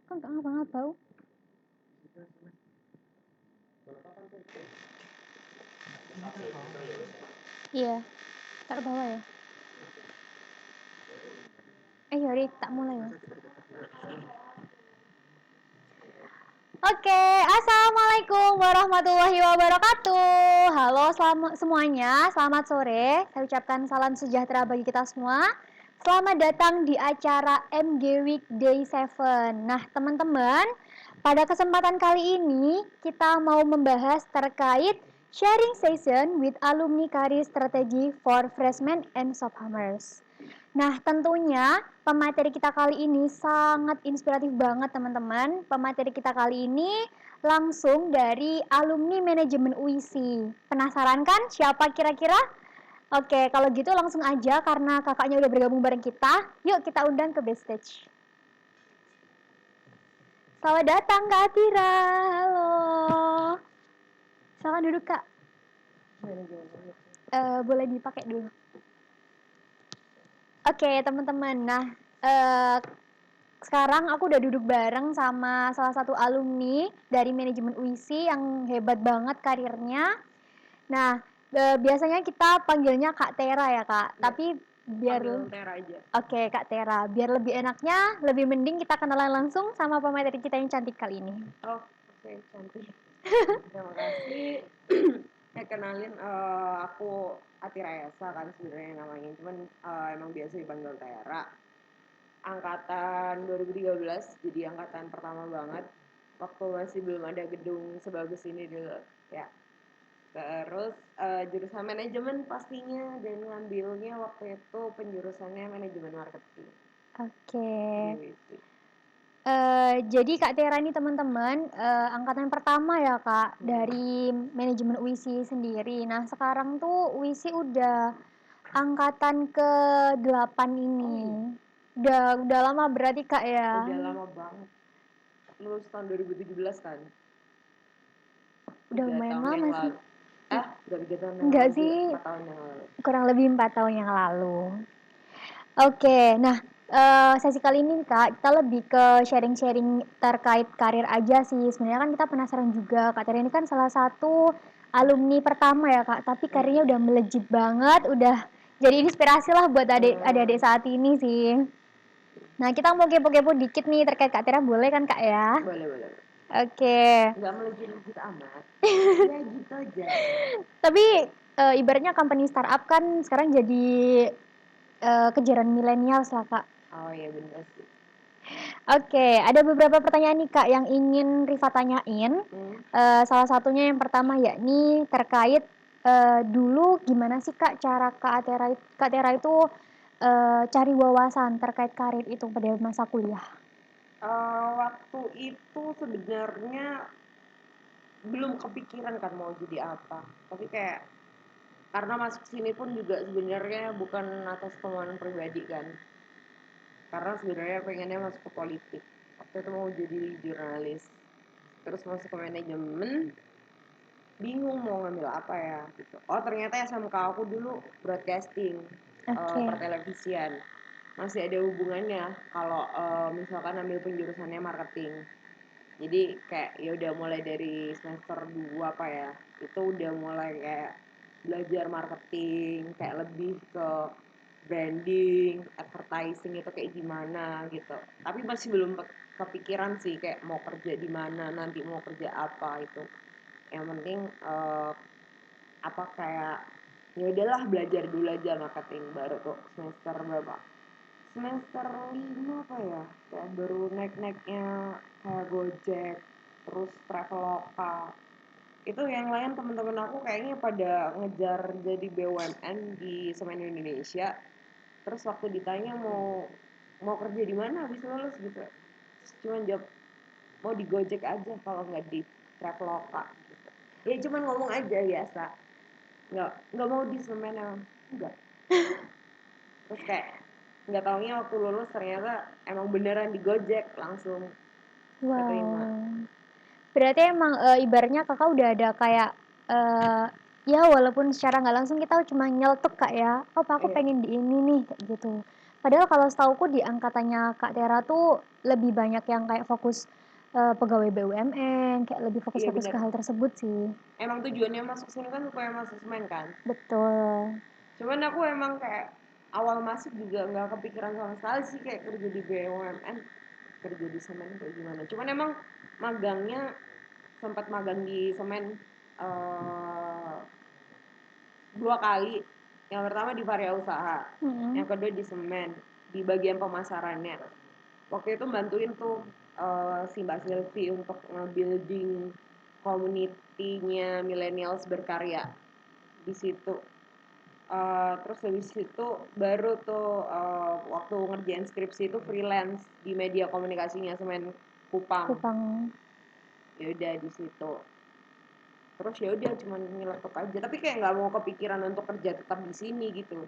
Kan nggak ngapa-ngapa. Iya, taruh bawah ya. Yaudah, tak mulai ya. Oke, assalamualaikum warahmatullahi wabarakatuh. Halo, semuanya, selamat sore. Saya ucapkan salam sejahtera bagi kita semua. Selamat datang di acara MG Weekday 7. Nah, teman-teman, pada kesempatan kali ini kita mau membahas terkait sharing session with alumni career strategy for freshmen and sophomores. Nah, tentunya pemateri kita kali ini sangat inspiratif banget, teman-teman. Pemateri kita kali ini langsung dari alumni manajemen UISI. Penasaran kan siapa kira-kira? Oke, kalau gitu langsung aja karena kakaknya udah bergabung bareng kita. Yuk kita undang ke backstage. Selamat datang Kak Atira. Halo. Silakan duduk Kak. Boleh dipakai dulu. Oke, teman-teman. Nah, sekarang aku udah duduk bareng sama salah satu alumni dari manajemen UISI yang hebat banget karirnya. Nah, biasanya kita panggilnya Kak Tera ya, Kak. Ya. Tapi biar Tera aja. Oke, Kak Tera. Biar lebih enaknya, lebih mending kita kenalan langsung sama pemateri kita yang cantik kali ini. Oh, oke, cantik. Terima kasih. Kenalin, aku Atira Esa kan sebenarnya namanya, cuman emang biasa dipanggil Tera. Angkatan 2013, jadi angkatan pertama banget. Waktu masih belum ada gedung sebagus ini dulu, ya. Terus jurusan manajemen pastinya, dan ngambilnya waktu itu penjurusannya manajemen marketing. Oke. Gitu. Jadi Kak Tera ini teman-teman angkatan pertama ya Kak dari manajemen UISI sendiri. Nah sekarang tuh UISI udah angkatan ke-8 ini. Udah lama berarti Kak ya? Udah lama banget. Lulus tahun 2017 kan? Udah 3 lumayan tahun lama yang sih. lalu. Udah 3 tahun yang Enggak lalu sih, juga, 4 tahun yang lalu. kurang lebih 4 tahun yang lalu. Oke, nah sesi kali ini Kak, kita lebih ke sharing-sharing terkait karir aja sih. Sebenarnya kan kita penasaran juga, Kak Tera ini kan salah satu alumni pertama ya Kak, tapi karirnya udah melejit banget, udah jadi inspirasi lah buat adik-adik saat ini sih. Nah, kita mau kepo-kepo dikit nih terkait Kak Tera, boleh kan Kak ya? Boleh. Oke. Nggak melejit-lejit amat. Ya gitu aja. Tapi ibaratnya company startup kan sekarang jadi kejaran milenial lah Kak. Oh iya bener sih. Oke, ada beberapa pertanyaan nih Kak yang ingin Rifa tanyain. Salah satunya yang pertama yakni terkait dulu gimana sih Kak cara Kak Tera itu cari wawasan terkait karir itu pada masa kuliah? Waktu itu sebenarnya belum kepikiran kan mau jadi apa. Tapi kayak karena masuk sini pun juga sebenarnya bukan atas kemauan pribadi kan. Karena sebenarnya pengennya masuk ke politik. Waktu itu mau jadi jurnalis. Terus masuk ke manajemen, bingung mau ngambil apa ya gitu. Oh ternyata SMK aku dulu broadcasting, pertelevisian. Masih ada hubungannya kalau misalkan ambil penjurusannya marketing. Jadi kayak ya udah mulai dari semester 2 apa ya, itu udah mulai kayak belajar marketing, kayak lebih ke branding, advertising itu kayak gimana gitu. Tapi masih belum kepikiran sih kayak mau kerja di mana, nanti mau kerja apa itu. Yang penting apa kayak ya udahlah belajar dulu aja marketing, baru tuh semester berapa, semester 5 apa ya, kayak baru naik-naiknya kayak Gojek, terus Traveloka. Itu yang lain teman-teman aku kayaknya pada ngejar jadi BUMN di Semen Indonesia. Terus waktu ditanya mau kerja di mana habis lulus gitu, cuma jawab mau di Gojek aja kalau nggak di Traveloka gitu. Ya cuman ngomong aja biasa, nggak mau di semen emang, enggak. Terus kayak nggak taunya waktu lulus ternyata emang beneran di Gojek, langsung keterima. Wow. Berarti emang, ibaratnya Kakak udah ada kayak, eee, ya walaupun secara nggak langsung kita cuma nyeletuk Kak ya, "Oh Pak aku Iya, pengen di ini nih," kayak gitu. Padahal kalau setahuku di angkatannya Kak Tera tuh lebih banyak yang kayak fokus, pegawai BUMN, kayak lebih iya fokus-fokus ke bener. hal tersebut sih. Emang tujuannya masuk sini kan supaya masuk semen kan. Betul. Cuman aku emang kayak awal masuk juga nggak kepikiran sama sekali sih kayak kerja di BUMN, kerja di semen kayak gimana. Cuman emang magangnya sempat magang di semen eh, 2 kali. Yang pertama di Varia Usaha, yang Mhm. kedua di semen, di bagian pemasarannya. Waktu itu bantuin tuh si Mbak Silvi untuk nge-building community-nya millennials berkarya di situ. Terus habis itu baru tuh waktu ngerjain skripsi itu freelance di media komunikasinya Semen Kupang. Kupang. Ya udah di situ. Terus ya udah cuman nyeletuk aja. Tapi kayak nggak mau kepikiran untuk kerja tetap di sini gitu.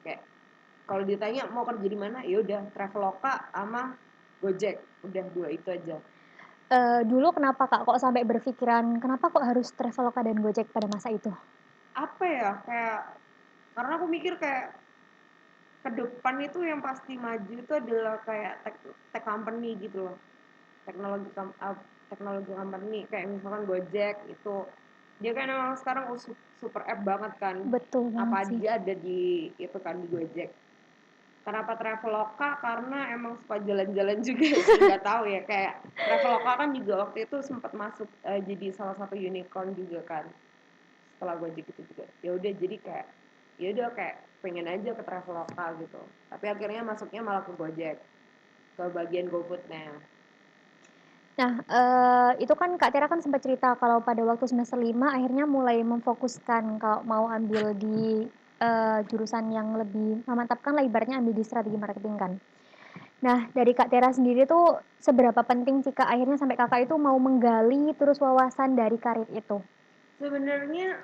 Kayak kalau ditanya mau kerja di mana, ya udah Traveloka sama Gojek. Udah dua itu aja. Dulu kenapa Kak kok sampai berpikiran, kenapa kok harus Traveloka dan Gojek pada masa itu? Apa ya kayak karena aku mikir kayak ke depan itu yang pasti maju itu adalah kayak tech company gitu loh. teknologi teknologi company kayak misalkan Gojek itu dia kan emang sekarang super app banget kan, Betul banget apa sih. aja ada di itu kan di Gojek. Kenapa Traveloka? Karena emang suka jalan-jalan juga sih, nggak tahu ya kayak Traveloka kan juga waktu itu sempat masuk jadi salah satu unicorn juga kan setelah Gojek itu juga. Ya udah jadi kayak ya udah kayak pengen aja ke Traveloka gitu. Tapi akhirnya masuknya malah ke Gojek, ke bagian GoFood-nya. Nah, itu kan Kak Tera kan sempat cerita kalau pada waktu semester 5 akhirnya mulai memfokuskan kalau mau ambil di, jurusan yang lebih memantapkan lah ibaratnya ambil di strategi marketing kan. Nah, dari Kak Tera sendiri tuh seberapa penting sih Kak akhirnya sampai Kakak itu mau menggali terus wawasan dari karir itu? Sebenarnya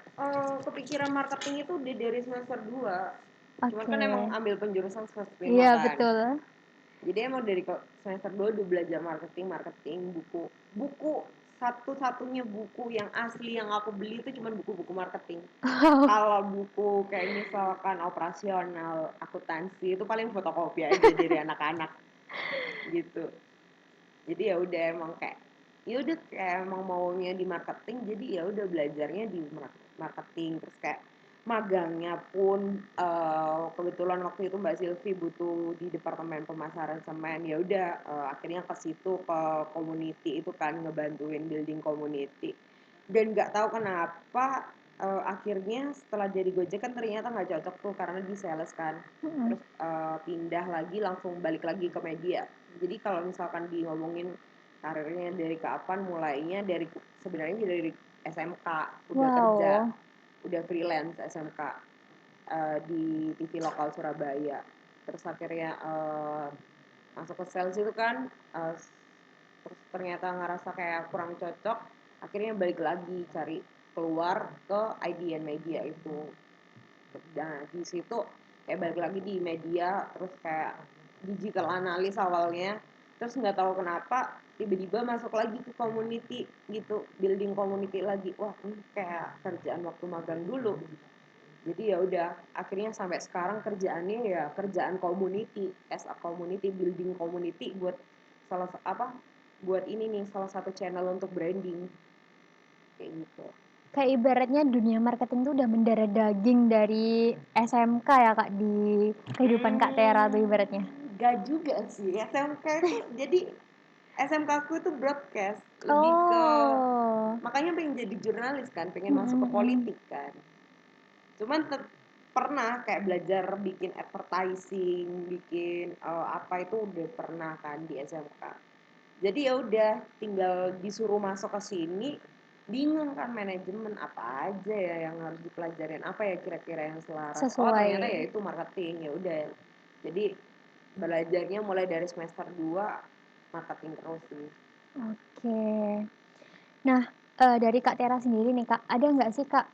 kepikiran marketing itu udah dari semester 2. Cuman Oke. kan emang ambil penjurusan semester 5 Iya kan. betul. Jadi emang dari semester 2 udah belajar marketing, marketing, buku. Buku satu-satunya buku yang asli yang aku beli itu cuma buku-buku marketing. Kalau buku kayak misalkan operasional, akuntansi itu paling fotokopi aja dari anak-anak gitu. Jadi ya udah emang kayak ya udah kayak emang maunya di marketing jadi ya udah belajarnya di marketing terus kayak magangnya pun kebetulan waktu itu Mbak Silvi butuh di departemen pemasaran semen ya udah akhirnya ke situ ke community itu kan ngebantuin building community dan nggak tahu kenapa akhirnya setelah jadi Gojek kan ternyata nggak cocok tuh karena di sales kan Mhm. terus pindah lagi langsung balik lagi ke media jadi kalau misalkan di ngomongin karirnya dari kapan mulainya dari sebenarnya dari SMK udah kerja Wow. udah freelance SMK di TV lokal Surabaya terus akhirnya masuk ke sales itu kan terus ternyata ngerasa kayak kurang cocok akhirnya balik lagi cari keluar ke IDN Media itu nah di situ kayak balik lagi di media terus kayak digital analis awalnya terus nggak tahu kenapa tiba-tiba masuk lagi ke community gitu building community lagi wah ini kayak kerjaan waktu magang dulu jadi ya udah akhirnya sampai sekarang kerjaannya ya kerjaan community as a community building community buat salah apa buat ini nih salah satu channel untuk branding kayak gitu. Kayak ibaratnya dunia marketing tuh udah mendarah daging dari SMK ya Kak di kehidupan Kak Tera tuh ibaratnya. Gak juga sih. SMK itu jadi SMK aku itu broadcast lebih ke Oh. makanya pengen jadi jurnalis kan, pengen Mhm masuk ke mhm. politik kan. Cuman pernah kayak belajar bikin advertising, bikin apa itu udah pernah kan di SMK. Jadi ya udah tinggal disuruh masuk ke sini bingung kan manajemen apa aja ya yang harus dipelajarin apa ya kira-kira yang selaras oh ternyata ya Sesuai. itu marketing ya udah jadi belajarnya mulai dari semester 2 marketing terus sih. Oke. Nah, Dari Kak Tera sendiri nih Kak, ada nggak sih Kak,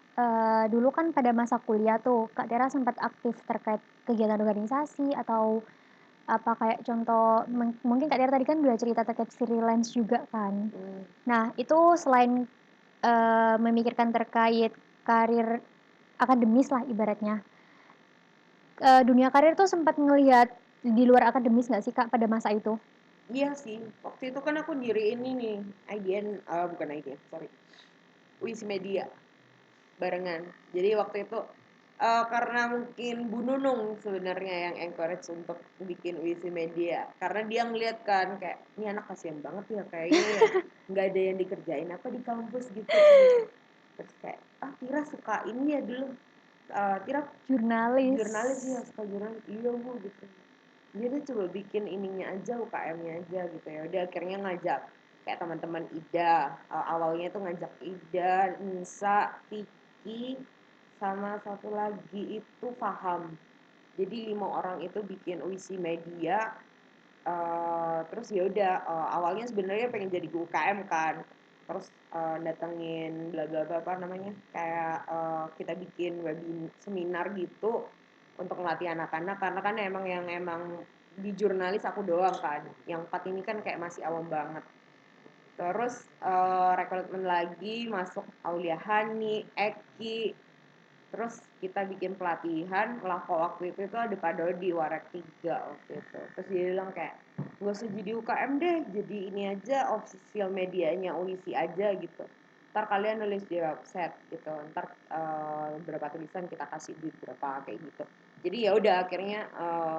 dulu kan pada masa kuliah tuh Kak Tera sempat aktif terkait kegiatan organisasi atau apa kayak contoh mungkin Kak Tera tadi kan udah cerita terkait freelance juga kan. Mmm, Nah itu selain, memikirkan terkait karir akademis lah ibaratnya, dunia karir tuh sempat ngelihat di luar akademis nggak sih Kak pada masa itu? iya sih, waktu itu kan aku diriin ini, IDN bukan IDN, sorry, Wismedia barengan. Jadi waktu itu, karena mungkin Bu Nunung sebenarnya yang encourage untuk bikin Wismedia, karena dia ngeliat kan kayak, "Ini anak kasihan banget ya kayaknya ya, nggak ada yang dikerjain apa di kampus," gitu. Terus kayak, "Ah, Tira suka ini ya dulu, Tira Jurnalis. jurnalis ya, suka jurnalis." "Iya Bu," gitu. Jadi coba bikin ininya aja, UKM-nya aja gitu ya. Udah akhirnya ngajak kayak teman-teman Ida. Awalnya tuh ngajak Ida, Nisa, Tiki, sama satu lagi itu Faham. Jadi 5 orang itu bikin UISI Media. Terus ya udah, awalnya sebenarnya pengen jadi UKM kan. Terus datengin bla bla bla apa namanya? Kayak kita bikin seminar gitu untuk ngelatih anak-anak karena kan emang di jurnalis aku doang kan. Yang 4 ini kan kayak masih awam banget. Terus rekrutmen lagi masuk Aulia Hani, Eki, terus kita bikin pelatihan lah kok waktu itu tuh ada Pak Dodi Warak 3 waktu itu. Terus dia bilang kayak nggak usah jadi UKM deh, jadi ini aja official medianya UISI aja gitu. Ntar kalian nulis di website gitu, ntar berapa tulisan kita kasih duit berapa kayak gitu. Jadi ya udah akhirnya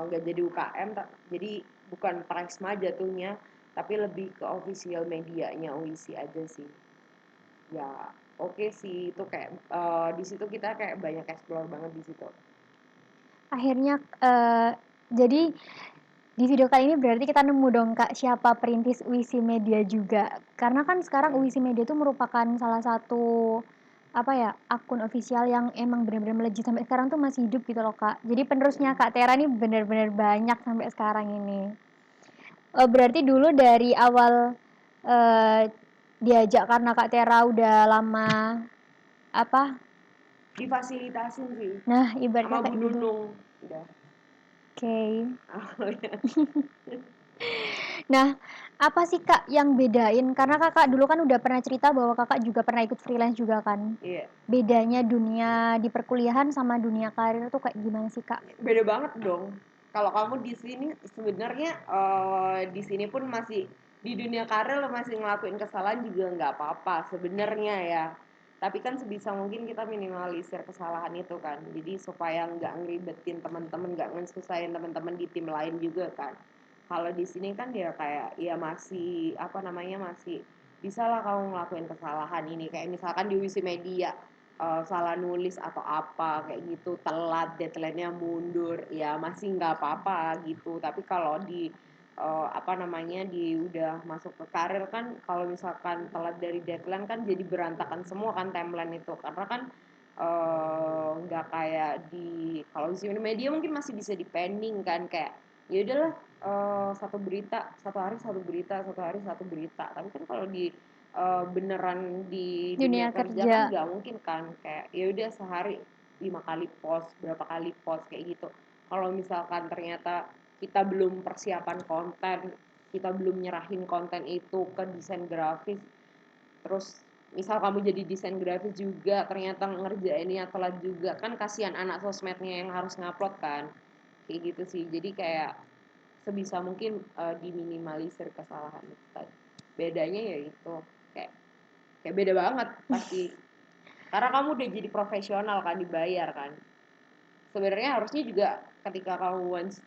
nggak jadi UKM, jadi bukan Praxma jatuhnya, tapi lebih ke official medianya UISI aja sih. Ya oke sih itu kayak di situ kita kayak banyak explore banget di situ. Akhirnya, jadi di video kali ini berarti kita nemu dong Kak, siapa perintis UISI Media juga. Karena kan sekarang Hmm. UISI Media itu merupakan salah satu, apa ya, akun official yang emang benar-benar melejit sampai sekarang tuh masih hidup gitu loh Kak. Jadi penerusnya Kak Tera nih benar-benar banyak sampai sekarang ini. Berarti dulu dari awal, eee, diajak karena Kak Tera udah lama, apa, Difasilitasin sih nah sama ibaratnya Bu kayak gitu. Nunung udah. Oke. Awalnya. Nah, apa sih Kak yang bedain? Karena Kakak dulu kan udah pernah cerita bahwa Kakak juga pernah ikut freelance juga kan. Iya, Bedanya dunia di perkuliahan sama dunia karir tuh kayak gimana sih Kak? beda banget dong. Kalau kamu di sini sebenarnya di sini pun masih di dunia karir lo masih ngelakuin kesalahan juga nggak apa-apa sebenarnya ya. Tapi kan sebisa mungkin kita minimalisir kesalahan itu kan. Jadi supaya nggak ngeribetin teman-teman, nggak ngesusahin teman-teman di tim lain juga kan. Kalau di sini kan ya kayak ya masih apa namanya masih bisa lah kamu ngelakuin kesalahan ini kayak misalkan di Wisi Media salah nulis atau apa kayak gitu telat deadline-nya mundur ya masih nggak apa-apa gitu tapi kalau di apa namanya di udah masuk ke karir kan kalau misalkan telat dari deadline kan jadi berantakan semua kan timeline itu karena kan nggak kayak di kalau di media mungkin masih bisa dipending kan kayak ya udahlah satu berita satu hari satu berita satu hari satu berita tapi kan kalau di beneran di dunia Dunia kerja kerja. kan nggak mungkin kan kayak ya udah sehari 5 kali post berapa kali post kayak gitu kalau misalkan ternyata kita belum persiapan konten kita belum nyerahin konten itu ke desain grafis terus misal kamu jadi desain grafis juga ternyata ngerjainnya telat juga kan kasihan anak sosmednya yang harus ngupload kan kayak gitu sih jadi kayak sebisa mungkin diminimalisir kesalahan itu tadi bedanya ya itu kayak kayak beda banget pasti karena kamu udah jadi profesional kan dibayar kan sebenarnya harusnya juga ketika kamu once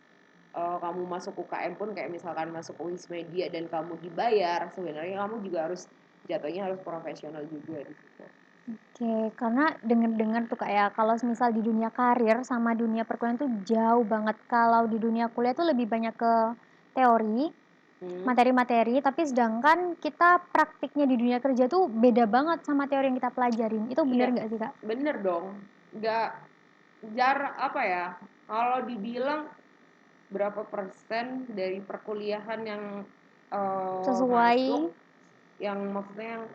kamu masuk UKM pun kayak misalkan masuk UIS Media dan kamu dibayar sebenarnya kamu juga harus jatuhnya harus profesional juga di situ. Oke, karena denger-dengar tuh kayak kalau misal di dunia karir sama dunia perkuliahan tuh jauh banget. Kalau di dunia kuliah tuh lebih banyak ke teori, Hmm, materi-materi, tapi sedangkan kita praktiknya di dunia kerja tuh beda banget sama teori yang kita pelajarin. Itu bener iya nggak sih Kak? bener dong nggak jarak apa ya kalau dibilang berapa persen dari perkuliahan yang masuk Sesuai. yang maksudnya yang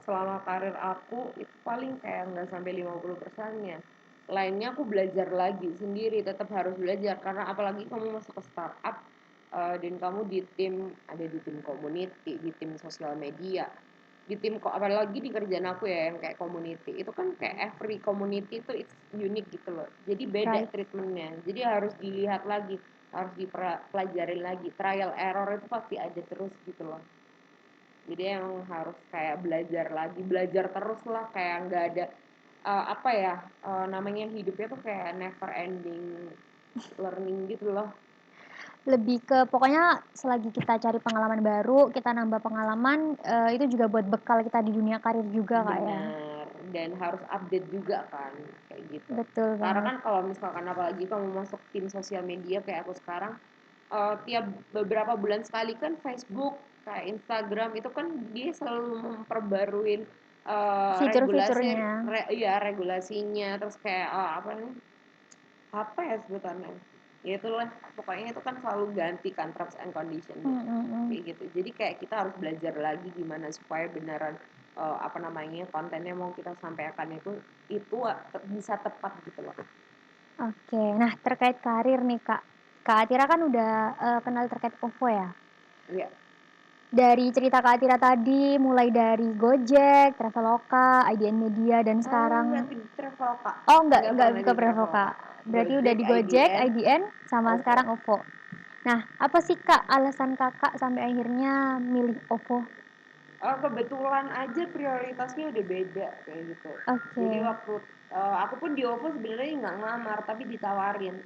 selama karir aku itu paling kayak nggak sampai 50%-nya. Lainnya aku belajar lagi sendiri, tetap harus belajar karena apalagi kamu masuk ke startup dan kamu di tim, ada di tim community, di tim sosial media, di tim kok apalagi di kerjaan aku ya yang kayak community itu kan kayak every community itu it's unique gitu loh, jadi beda Right. treatmentnya, jadi harus dilihat lagi, harus dipelajarin lagi, trial error itu pasti ada terus gitu loh. Jadi yang harus kayak belajar lagi, belajar terus lah, kayak nggak ada apa ya, namanya hidupnya tuh kayak never ending learning gitu loh. Lebih ke pokoknya selagi kita cari pengalaman baru, kita nambah pengalaman, itu juga buat bekal kita di dunia karir juga, Kak, ya? Bener, dan harus update juga kan, kayak gitu. Betul Karena banget. kan kalau misalkan apalagi kamu masuk tim sosial media kayak aku sekarang, tiap beberapa bulan sekali kan Facebook, kayak Instagram itu kan dia selalu memperbaruin regulasi, Fitur-fiturnya. iya regulasinya, terus kayak apa ya sebutannya? Ya itulah, pokoknya itu kan selalu ganti kan terms and conditionnya Mhm mhm. kayak gitu. Jadi kayak kita harus belajar lagi gimana supaya beneran apa namanya kontennya mau kita sampaikan itu bisa tepat gitu loh. Oke, nah terkait karir nih, Kak. Kak Atira kan udah, kenal terkait OVO ya? Iya. Dari cerita Kak Atira tadi, mulai dari Gojek, Traveloka, IDN Media, dan Enggak sekarang di travel kak, oh nggak nggak pernah ke di travel Traveloka. kak. Berarti udah Gojek, di Gojek, IDN, IDN, sama OVO. sekarang OVO. Nah, apa sih Kak alasan Kakak sampai akhirnya milih OVO? Kebetulan aja prioritasnya udah beda kayak gitu. Jadi Oke. waktu aku pun di OVO sebenarnya nggak ngelamar tapi ditawarin.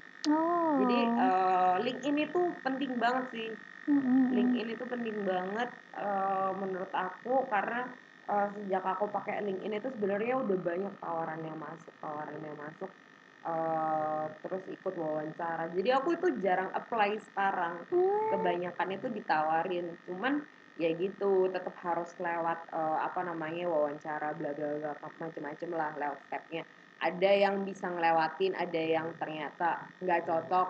Jadi Oh. LinkedIn itu penting banget sih. Mhm mhm. LinkedIn itu penting banget menurut aku karena sejak aku pakai LinkedIn itu sebenarnya udah banyak tawaran yang masuk terus ikut wawancara. Jadi aku itu jarang apply sekarang. Mmm. Kebanyakan itu ditawarin. Cuman ya gitu, tetap harus lewat apa namanya wawancara bla bla bla macem-macem lah lewat stepnya. Ada yang bisa ngelewatin, ada yang ternyata nggak cocok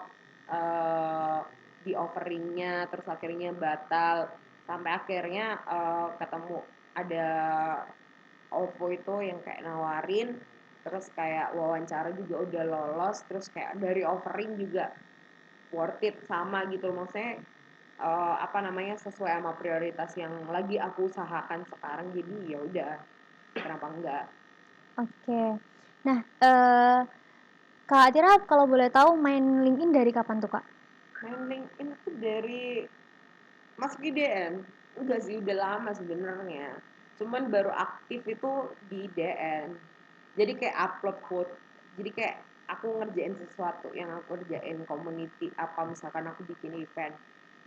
eh, di offeringnya, terus akhirnya batal sampai akhirnya ketemu ada OVO itu yang kayak nawarin, terus kayak wawancara juga udah lolos, terus kayak dari offering juga worth it sama gitu loh. Maksudnya apa namanya sesuai sama prioritas yang lagi aku usahakan sekarang, jadi ya udah kenapa enggak. Oke. Nah, Kak Atira kalau boleh tahu main LinkedIn dari kapan tuh, Kak? Main LinkedIn tuh dari masuk IDN, enggak sih udah lama sebenarnya, cuman baru aktif itu di IDN. Jadi kayak upload foto, jadi kayak aku ngerjain sesuatu yang aku kerjain community apa misalkan aku bikin event,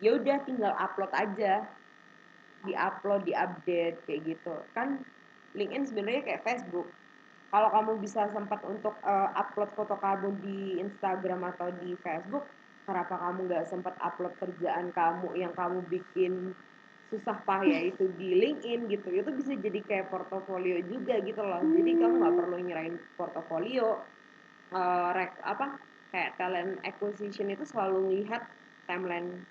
ya udah tinggal upload aja, di-upload, di-update kayak gitu. Kan LinkedIn sebenarnya kayak Facebook. Kalau kamu bisa sempat untuk upload foto kamu di Instagram atau di Facebook, kenapa kamu nggak sempat upload kerjaan kamu yang kamu bikin susah payah itu di LinkedIn gitu? Itu bisa jadi kayak portofolio juga gitu loh. Jadi kamu nggak Mmm. perlu nyerahin portofolio, apa kayak talent acquisition itu selalu lihat timeline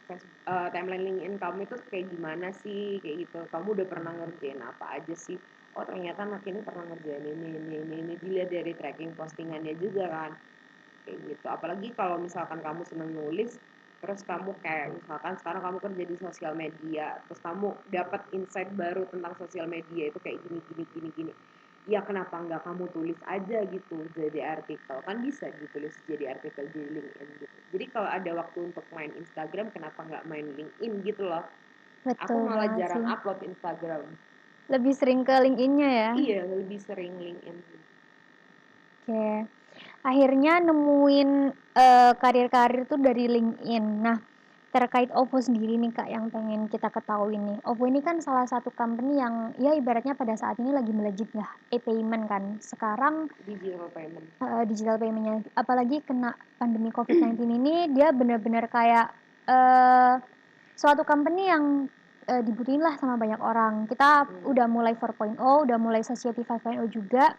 LinkedIn kamu itu kayak gimana sih kayak gitu, kamu udah pernah ngerjain apa aja sih, oh ternyata anak ini pernah ngerjain ini dilihat dari tracking postingannya juga kan kayak gitu. Apalagi kalau misalkan kamu seneng nulis, terus kamu kayak misalkan sekarang kamu kerja di sosial media, terus kamu dapat insight baru tentang sosial media itu kayak gini, ya kenapa nggak kamu tulis aja gitu jadi artikel, kan bisa ditulis jadi artikel di LinkedIn gitu. Jadi kalau ada waktu untuk main Instagram, kenapa nggak main LinkedIn gitu loh. Aku Betul malah banget jarang sih. upload Instagram. Lebih sering ke LinkedIn-nya ya? Iya, lebih sering LinkedIn. Oke. Akhirnya nemuin, karir-karir tuh dari LinkedIn. Nah, terkait OVO sendiri nih, Kak, yang pengen kita ketahui nih. OVO ini kan salah satu company yang ya ibaratnya pada saat ini lagi melejit ya, e-payment kan. Sekarang Digital payment. digital payment-nya. Apalagi kena pandemi COVID-19 ini dia benar-benar kayak, eee, suatu company yang, dibutuhin lah sama banyak orang. Kita Hmm. udah mulai 4.0, udah mulai Society 5.0 juga.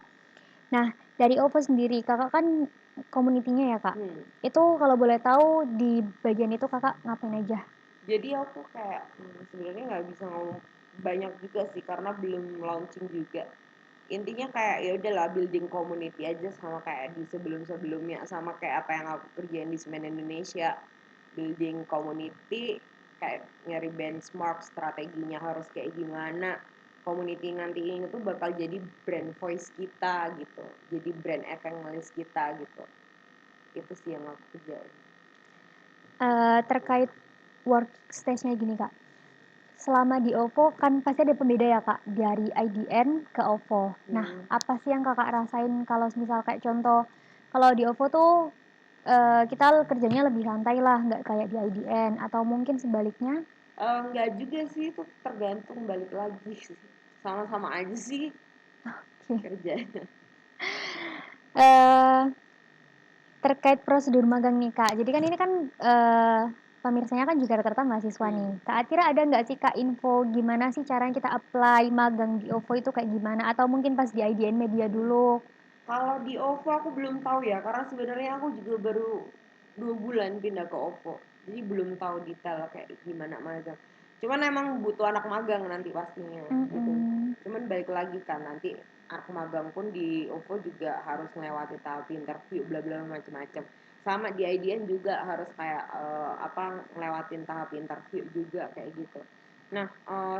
Nah, dari OVO sendiri, Kakak kan community-nya ya, Kak. Hmm. Itu kalau boleh tahu di bagian itu Kakak ngapain aja? Jadi aku kayak sebenarnya nggak bisa ngomong banyak juga sih karena belum launching juga. Intinya kayak ya udahlah building community aja sama kayak di sebelum-sebelumnya, sama kayak apa yang aku kerjain di Semen Indonesia. Building community, kayak nyari benchmark strateginya harus kayak gimana. Community nanti ini tuh bakal jadi brand voice kita gitu. Jadi brand evangelist kita gitu. Itu sih yang aku kerjain. Terkait workstage-nya gini Kak, selama di OVO kan pasti ada pembeda ya Kak, dari IDN ke OVO. Nah, apa sih yang Kakak rasain kalau misal kayak contoh, kalau di OVO tuh kita kerjanya lebih santai lah, nggak kayak di IDN, atau mungkin sebaliknya? Nggak juga sih, itu tergantung balik lagi sih. Sama-sama aja sih Oke. kerjanya. Eh, Terkait prosedur magang nih Kak, jadi kan ini kan pemirsanya kan juga rata-rata mahasiswa nih. Kak Atira ada nggak sih Kak info gimana sih caranya kita apply magang di OVO itu kayak gimana? Atau mungkin pas di IDN Media dulu? Kalau di OVO aku belum tahu ya, karena sebenarnya aku juga baru 2 bulan pindah ke OVO. Jadi belum tahu detail kayak gimana magang. Cuman emang butuh anak magang nanti pastinya gitu. Cuman balik lagi kan nanti anak magang pun di OVO juga harus melewati tahap interview bla bla macam-macam. Sama di IDN juga harus kayak apa ngelewatin tahap interview juga kayak gitu. Nah,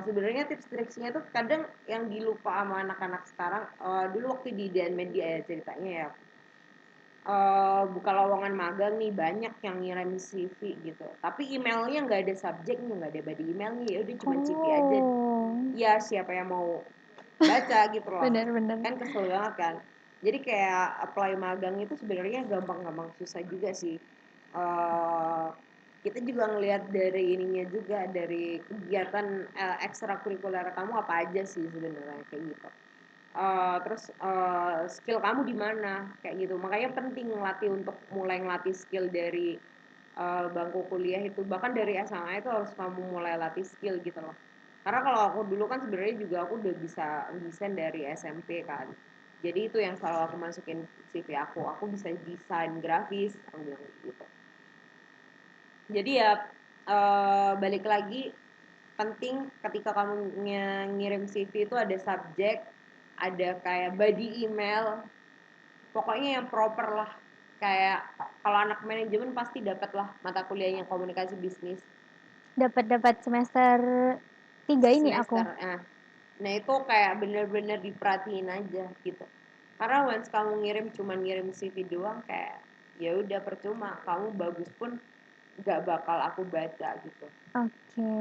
sebenarnya tips triknya tuh kadang yang dilupa sama anak-anak sekarang, dulu waktu di DN Media ya ceritanya ya, buka lowongan magang nih banyak yang ngirim CV gitu, tapi emailnya nggak ada subjeknya, nggak ada body emailnya, ya udah cuma CV aja. Ya siapa yang mau baca gitu loh, Bener-bener. kan kesel banget kan. Jadi kayak apply magang itu sebenarnya gampang-gampang susah juga sih. Eh, kita juga ngelihat dari ininya juga, dari kegiatan ekstrakurikuler kamu apa aja sih sebenarnya kayak gitu. Terus skill kamu di mana kayak gitu, makanya penting ngelatih untuk mulai ngelatih skill dari bangku kuliah itu, bahkan dari SMA itu harus kamu mulai latih skill gitu loh. Karena kalau aku dulu kan sebenarnya juga aku udah bisa desain dari SMP kan, jadi itu yang selalu aku masukin CV aku bisa desain grafis aku bilang gitu. Jadi ya balik lagi, penting ketika kamu ngirim CV itu ada subjek, ada kayak body email, pokoknya yang proper lah. Kayak kalau anak manajemen pasti dapat lah mata kuliahnya komunikasi bisnis Dapat semester 3 ini aku. semester. Nah itu kayak bener-bener diperhatiin aja gitu. Karena once kamu ngirim CV doang, kayak ya udah percuma, kamu bagus pun nggak bakal aku baca gitu. Oke.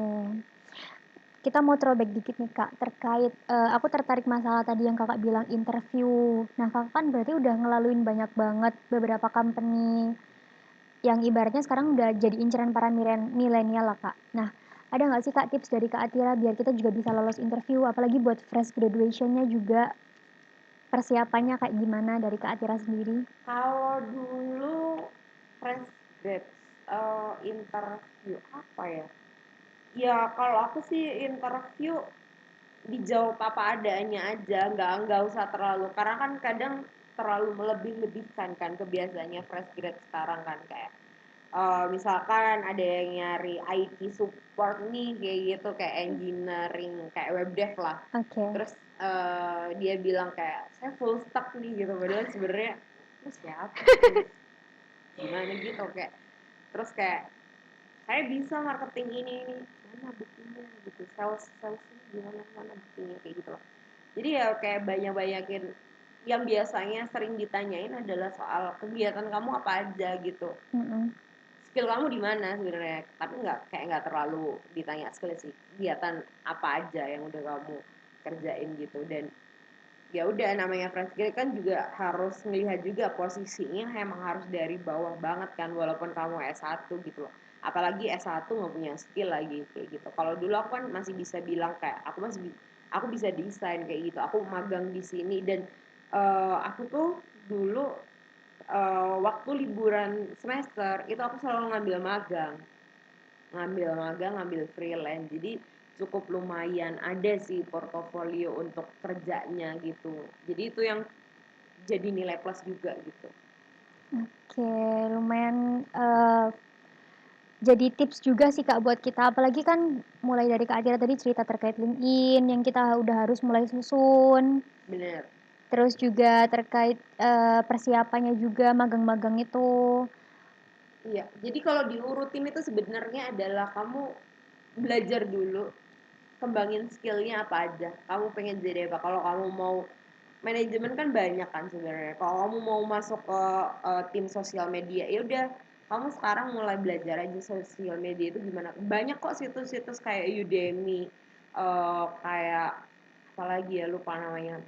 Kita mau throwback dikit nih Kak, terkait aku tertarik masalah tadi yang Kakak bilang interview. Nah, Kakak kan berarti udah ngelaluin banyak banget beberapa company yang ibaratnya sekarang udah jadi inceran para milenial lah Kak. Nah, ada nggak sih Kak tips dari Kak Atira biar kita juga bisa lolos interview, apalagi buat fresh graduation-nya juga persiapannya kayak gimana dari Kak Atira sendiri? Kalau dulu fresh grad interview apa ya? Ya kalau aku sih interview dijawab apa adanya aja, nggak usah terlalu, karena kan kadang terlalu melebih-lebihkan kan kebiasaannya fresh grad sekarang kan, kayak misalkan ada yang nyari IT support nih kayak gitu, kayak engineering, kayak web dev lah. Oke. Terus dia bilang kayak saya full stack nih gitu, padahal sebenarnya lu siapa sih? Gimana gitu kayak, terus kayak saya bisa marketing ini mana buktinya gitu, sales sales ini gimana mana buktinya kayak gitu loh. Jadi ya kayak banyakin, yang biasanya sering ditanyain adalah soal kegiatan kamu apa aja gitu, skill kamu di mana sebenarnya, tapi nggak terlalu ditanya skill sih, kegiatan apa aja yang udah kamu kerjain gitu. Dan ya udah, namanya fresh grade kan juga harus melihat juga posisinya emang harus dari bawah banget kan, walaupun kamu S1 gitu loh, apalagi S1 nggak punya skill lagi kayak gitu. Kalau dulu aku kan masih bisa bilang kayak aku bisa desain kayak gitu, aku magang di sini. Dan aku tuh dulu waktu liburan semester itu aku selalu ngambil freelance, jadi cukup lumayan ada sih portofolio untuk kerjanya gitu, jadi itu yang jadi nilai plus juga gitu. Oke, lumayan jadi tips juga sih Kak buat kita, apalagi kan mulai dari Kak Atira tadi cerita terkait LinkedIn yang kita udah harus mulai susun, Bener. terus juga terkait, persiapannya juga magang-magang itu. Iya, jadi kalau diurutin itu sebenarnya adalah kamu belajar dulu, kembangin skillnya apa aja. Kamu pengen jadi apa? Kalau kamu mau manajemen kan banyak kan sebenarnya. Kalau kamu mau masuk ke tim sosial media, ya udah kamu sekarang mulai belajar aja sosial media itu gimana. Banyak kok situs-situs kayak Udemy, kayak apa lagi ya lupa namanya.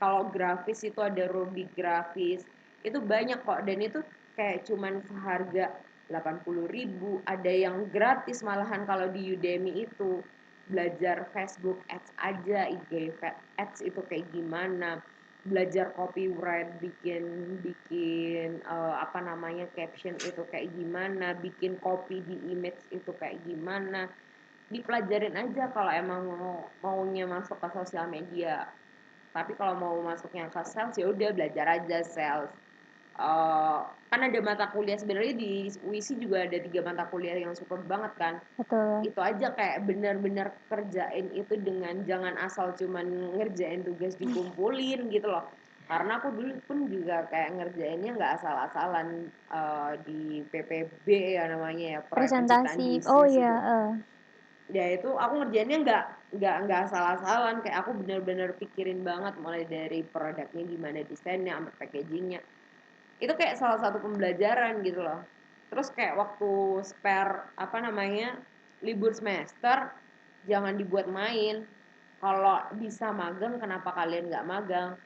Kalau grafis itu ada Ruby grafis, itu banyak kok dan itu kayak cuman seharga 80.000, ada yang gratis malahan kalau di Udemy itu. Belajar Facebook Ads aja, IG Ads itu kayak gimana, belajar copyright, bikin bikin apa namanya caption itu kayak gimana, bikin copy di image itu kayak gimana, dipelajarin aja kalau emang maunya masuk ke sosial media. Tapi kalau mau masuknya ke sales ya udah belajar aja sales. Kan ada mata kuliah sebenarnya di UISI juga ada 3 mata kuliah yang super banget kan. Betul. Itu aja kayak benar-benar kerjain itu dengan jangan asal cuman ngerjain tugas dikumpulin gitu loh. Karena aku dulu pun juga kayak ngerjainnya nggak asal-asalan di PPB ya namanya ya proyek penciptaan Presentasi, oh bisnis iya, itu. Ya itu aku ngerjainnya nggak asal-asalan, kayak aku benar-benar pikirin banget mulai dari produknya gimana, desainnya sampai packagingnya. Itu kayak salah satu pembelajaran gitu loh. Terus kayak waktu spare apa namanya libur semester jangan dibuat main. Kalau bisa magang kenapa kalian nggak magang?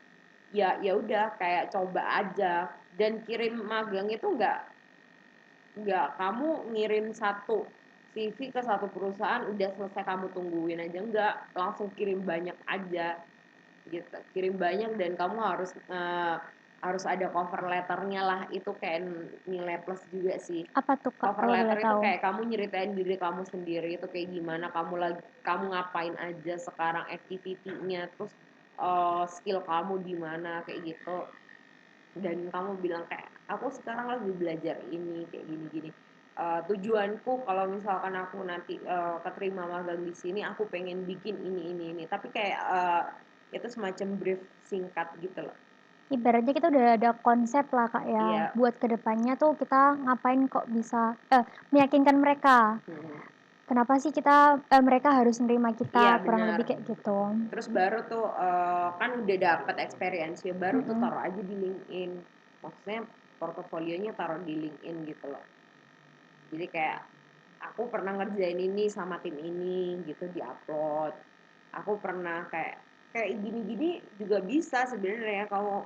Ya udah kayak coba aja dan kirim magang itu nggak kamu ngirim satu CV ke satu perusahaan udah selesai kamu tungguin aja, nggak langsung kirim banyak aja gitu, kirim banyak dan kamu harus ada cover letternya lah, itu kayak nilai plus juga sih. apa tuh Kak Cover kalau letter boleh itu tahu? kayak kamu nyeritain diri kamu sendiri itu kayak gimana, kamu ngapain aja sekarang activity-nya, terus skill kamu di mana kayak gitu, dan kamu bilang kayak aku sekarang lagi belajar ini kayak gini-gini. Tujuanku kalau misalkan aku nanti keterima magang di sini aku pengen bikin ini tapi kayak itu semacam brief singkat gitu loh. Ibaratnya kita udah ada konsep lah Kak ya, Iya. buat kedepannya tuh kita ngapain kok bisa meyakinkan mereka. Hmm. Kenapa sih mereka harus menerima kita, Iya kurang benar. lebih kayak gitu. Terus baru tuh kan udah dapat experience ya, baru tuh Mm-mm. taruh aja di LinkedIn. Maksudnya portofolionya taruh di LinkedIn gitu loh. Jadi kayak aku pernah ngerjain ini sama tim ini gitu, diupload. Aku pernah kayak kayak gini-gini juga bisa sebenarnya kamu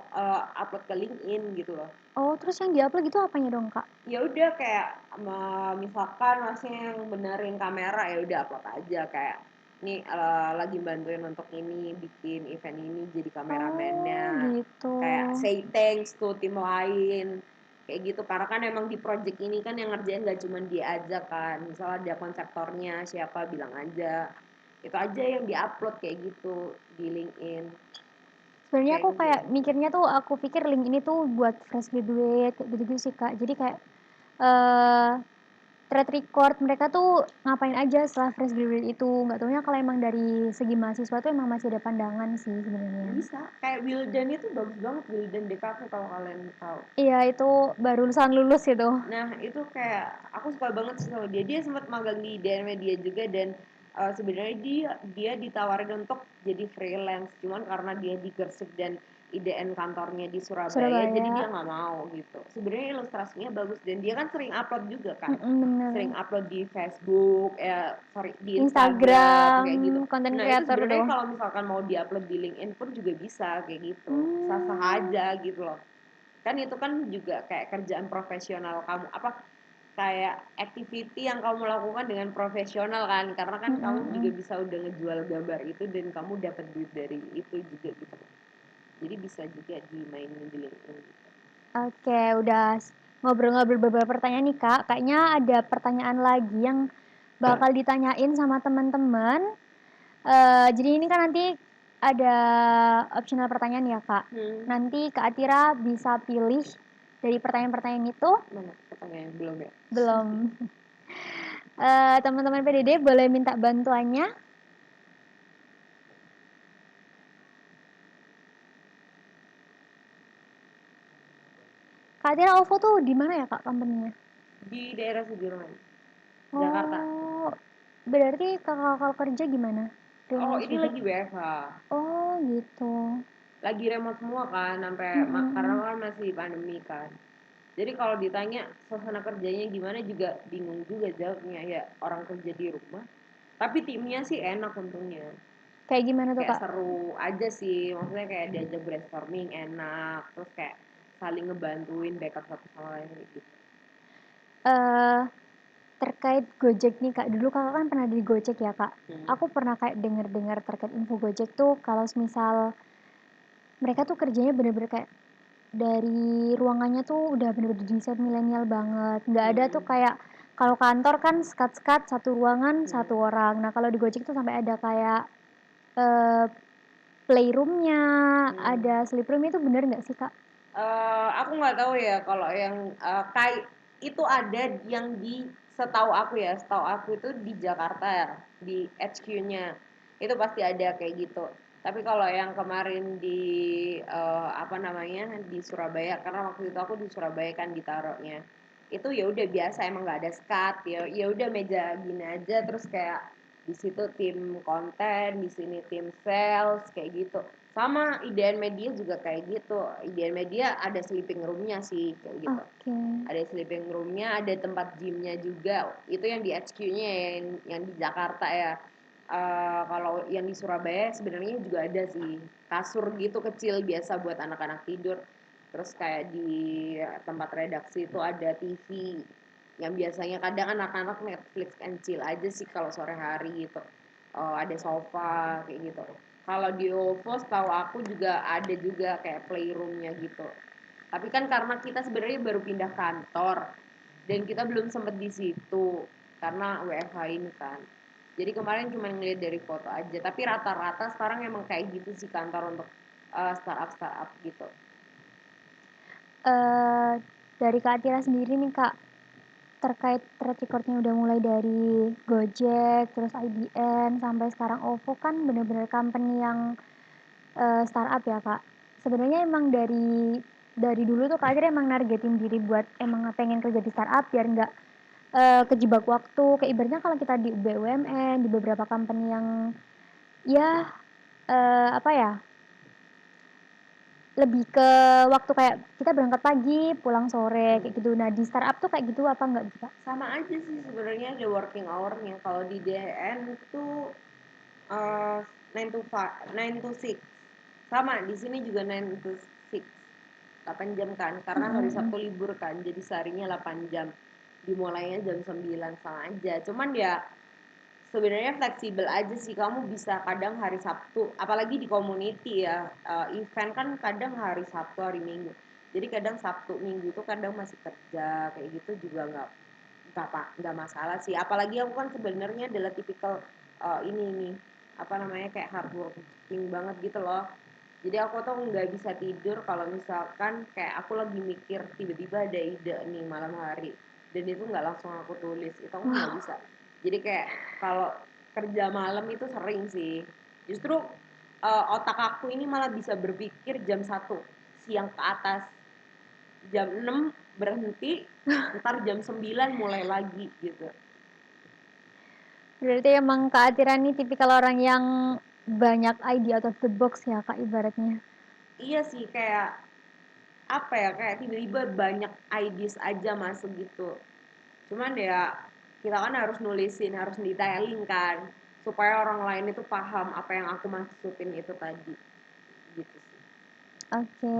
upload ke LinkedIn gitu loh. Oh, terus yang di-upload gitu apanya dong Kak? Ya udah kayak misalkan masih yang benerin kamera ya udah upload aja kayak nih lagi bantuin untuk ini bikin event ini jadi kameramennya, Oh gitu. kayak say thanks to tim lain kayak gitu, karena kan emang di project ini kan yang ngerjain gak cuma dia aja kan, misalnya ada konseptornya siapa bilang aja, itu aja yang diupload kayak gitu di LinkedIn. Sebenarnya Kayak aku gitu. kayak mikirnya tuh aku pikir link ini tuh buat fresh graduate kayak gitu-gitu sih Kak. Jadi kayak eh track record mereka tuh ngapain aja setelah fresh graduate itu. Nggak taunya kalau emang dari segi mahasiswa tuh emang masih ada pandangan sih sebenarnya. Bisa kayak Wildan itu bagus banget, Wildan DKV kalau kalian tahu. Iya, itu baru lulusan lulus itu. Nah, itu kayak aku suka banget sih sama dia. Dia sempat magang di DN Media juga dan sebenarnya dia ditawarin untuk jadi freelance. Cuman karena dia di Gersik dan IDN kantornya di Surabaya, jadi dia Surabaya. nggak mau gitu. Sebenarnya ilustrasinya bagus dan dia kan sering upload juga kan. Mm-mm, Sering bener. upload di Facebook, sorry, di Instagram Instagram, kayak gitu. konten Nah, itu creator sebenarnya tuh. kalau misalkan mau diupload di LinkedIn pun juga bisa kayak gitu. Sah-sah Hmm, aja gitu loh, kan itu kan juga kayak kerjaan profesional kamu, apa kayak activity yang kamu lakukan dengan profesional kan, karena kan kamu juga mm-mm. bisa udah ngejual gambar itu dan kamu dapat duit dari itu juga gitu, jadi bisa juga dimainin di LinkedIn gitu. Oke, udah ngobrol-ngobrol beberapa pertanyaan nih Kak. Kayaknya ada pertanyaan lagi yang bakal ditanyain sama teman-teman. Jadi ini kan nanti ada optional pertanyaan ya Kak. Hmm. Nanti Kak Atira bisa pilih dari pertanyaan-pertanyaan itu. Mana pertanyaan belum ya? Belum. Teman-teman PDD boleh minta bantuannya. Kak Tira OVO tuh di mana ya Kak company-nya? Di daerah Sudirman, Jakarta. Oh, berarti kakak kalau kerja gimana? Oh, Remote ini juga? lagi WFH. Oh, gitu. Lagi remote semua kan, karena Mm-mm. kan masih pandemi kan. Jadi kalau ditanya suasana kerjanya gimana juga bingung juga jawabnya, ya orang kerja di rumah. Tapi timnya sih enak untungnya. Kayak gimana tuh Kayak Kak? seru aja sih, maksudnya kayak diajak brainstorming enak, terus kayak saling ngebantuin backup satu sama lain gitu. Eh, Terkait Gojek nih Kak, dulu Kakak kan pernah di Gojek ya Kak? Hmm. Aku pernah kayak denger-dengar terkait info Gojek tuh kalau misal mereka tuh kerjanya bener-bener kayak dari ruangannya tuh udah bener-bener desain milenial banget. Nggak ada tuh Hmm. kayak kalau kantor kan sekat-sekat satu ruangan Hmm. satu orang. Nah kalau di Gojek tuh sampai ada kayak eh, playroomnya, Hmm. ada sleep room itu bener nggak sih Kak? Aku nggak tahu ya kalau yang kayak itu ada yang setahu aku itu di Jakarta ya, di HQ-nya itu pasti ada kayak gitu. Tapi kalau yang kemarin di apa namanya di Surabaya, karena waktu itu aku di Surabaya kan ditaruhnya, itu ya udah biasa emang nggak ada skat, ya udah meja gini aja, terus kayak di situ tim konten, di sini tim sales kayak gitu. Sama IDN Media juga kayak gitu. IDN Media ada sleeping room-nya sih kayak gitu. Oke. Ada sleeping room-nya, ada tempat gym-nya juga. Itu yang di HQ-nya yang di Jakarta ya. Kalau yang di Surabaya sebenarnya juga ada sih kasur gitu kecil biasa buat anak-anak tidur. Terus kayak di tempat redaksi itu ada TV yang biasanya kadang anak-anak Netflix and chill aja sih kalau sore hari gitu. Ada sofa kayak gitu. Kalau di OVO tahu aku juga ada juga kayak playroomnya gitu. Tapi kan karena kita sebenarnya baru pindah kantor dan kita belum sempet di situ karena WFH ini kan. Jadi kemarin cuma ngeliat dari foto aja. Tapi rata-rata sekarang emang kayak gitu sih kantor untuk startup gitu. Eh dari Kak Tira sendiri nih Kak, terkait track recordnya udah mulai dari Gojek, terus IBM, sampai sekarang OVO kan bener-bener company yang startup ya Kak. Sebenarnya emang dari dulu tuh Kak Tira emang nargetin diri buat emang pengen kerja di startup biar nggak kejebak waktu. Kayak ibaratnya kalau kita di BUMN, di beberapa company yang ya apa ya lebih ke waktu kayak kita berangkat pagi, pulang sore kayak Hmm. gitu. Nah di startup tuh kayak gitu apa enggak Kak? Sama aja sih sebenarnya ada working hour-nya. Kalau di DN itu uh, 9 to 5, 9 to 6. Sama di sini juga 9 to 6. 8 jam kan, karena hari Mm-mm. Sabtu libur kan, jadi seharinya 8 jam. Dimulainya jam 9 sama aja. Cuman ya sebenarnya fleksibel aja sih, kamu bisa kadang hari Sabtu, apalagi di community ya, event kan kadang hari Sabtu, hari Minggu. Jadi kadang Sabtu, Minggu tuh kadang masih kerja, kayak gitu juga nggak masalah sih. Apalagi aku kan sebenarnya adalah tipikal ini nih, apa namanya kayak hard working banget gitu loh. Jadi aku tuh nggak bisa tidur kalau misalkan kayak aku lagi mikir tiba-tiba ada ide nih malam hari dan itu nggak langsung aku tulis, itu aku nggak Wah, bisa. Jadi kayak kalau kerja malam itu sering sih. Justru otak aku ini malah bisa berpikir jam 1 siang ke atas, jam 6 berhenti, ntar jam 9 mulai lagi gitu. berarti emang Kak Atira nih tipikal orang yang banyak ide out of the box ya Kak ibaratnya. Iya sih kayak apa ya kayak tiba-tiba banyak ideas aja masuk gitu. Cuman ya kita kan harus nulisin, harus detailing kan supaya orang lain itu paham apa yang aku maksudin itu tadi gitu sih. Oke.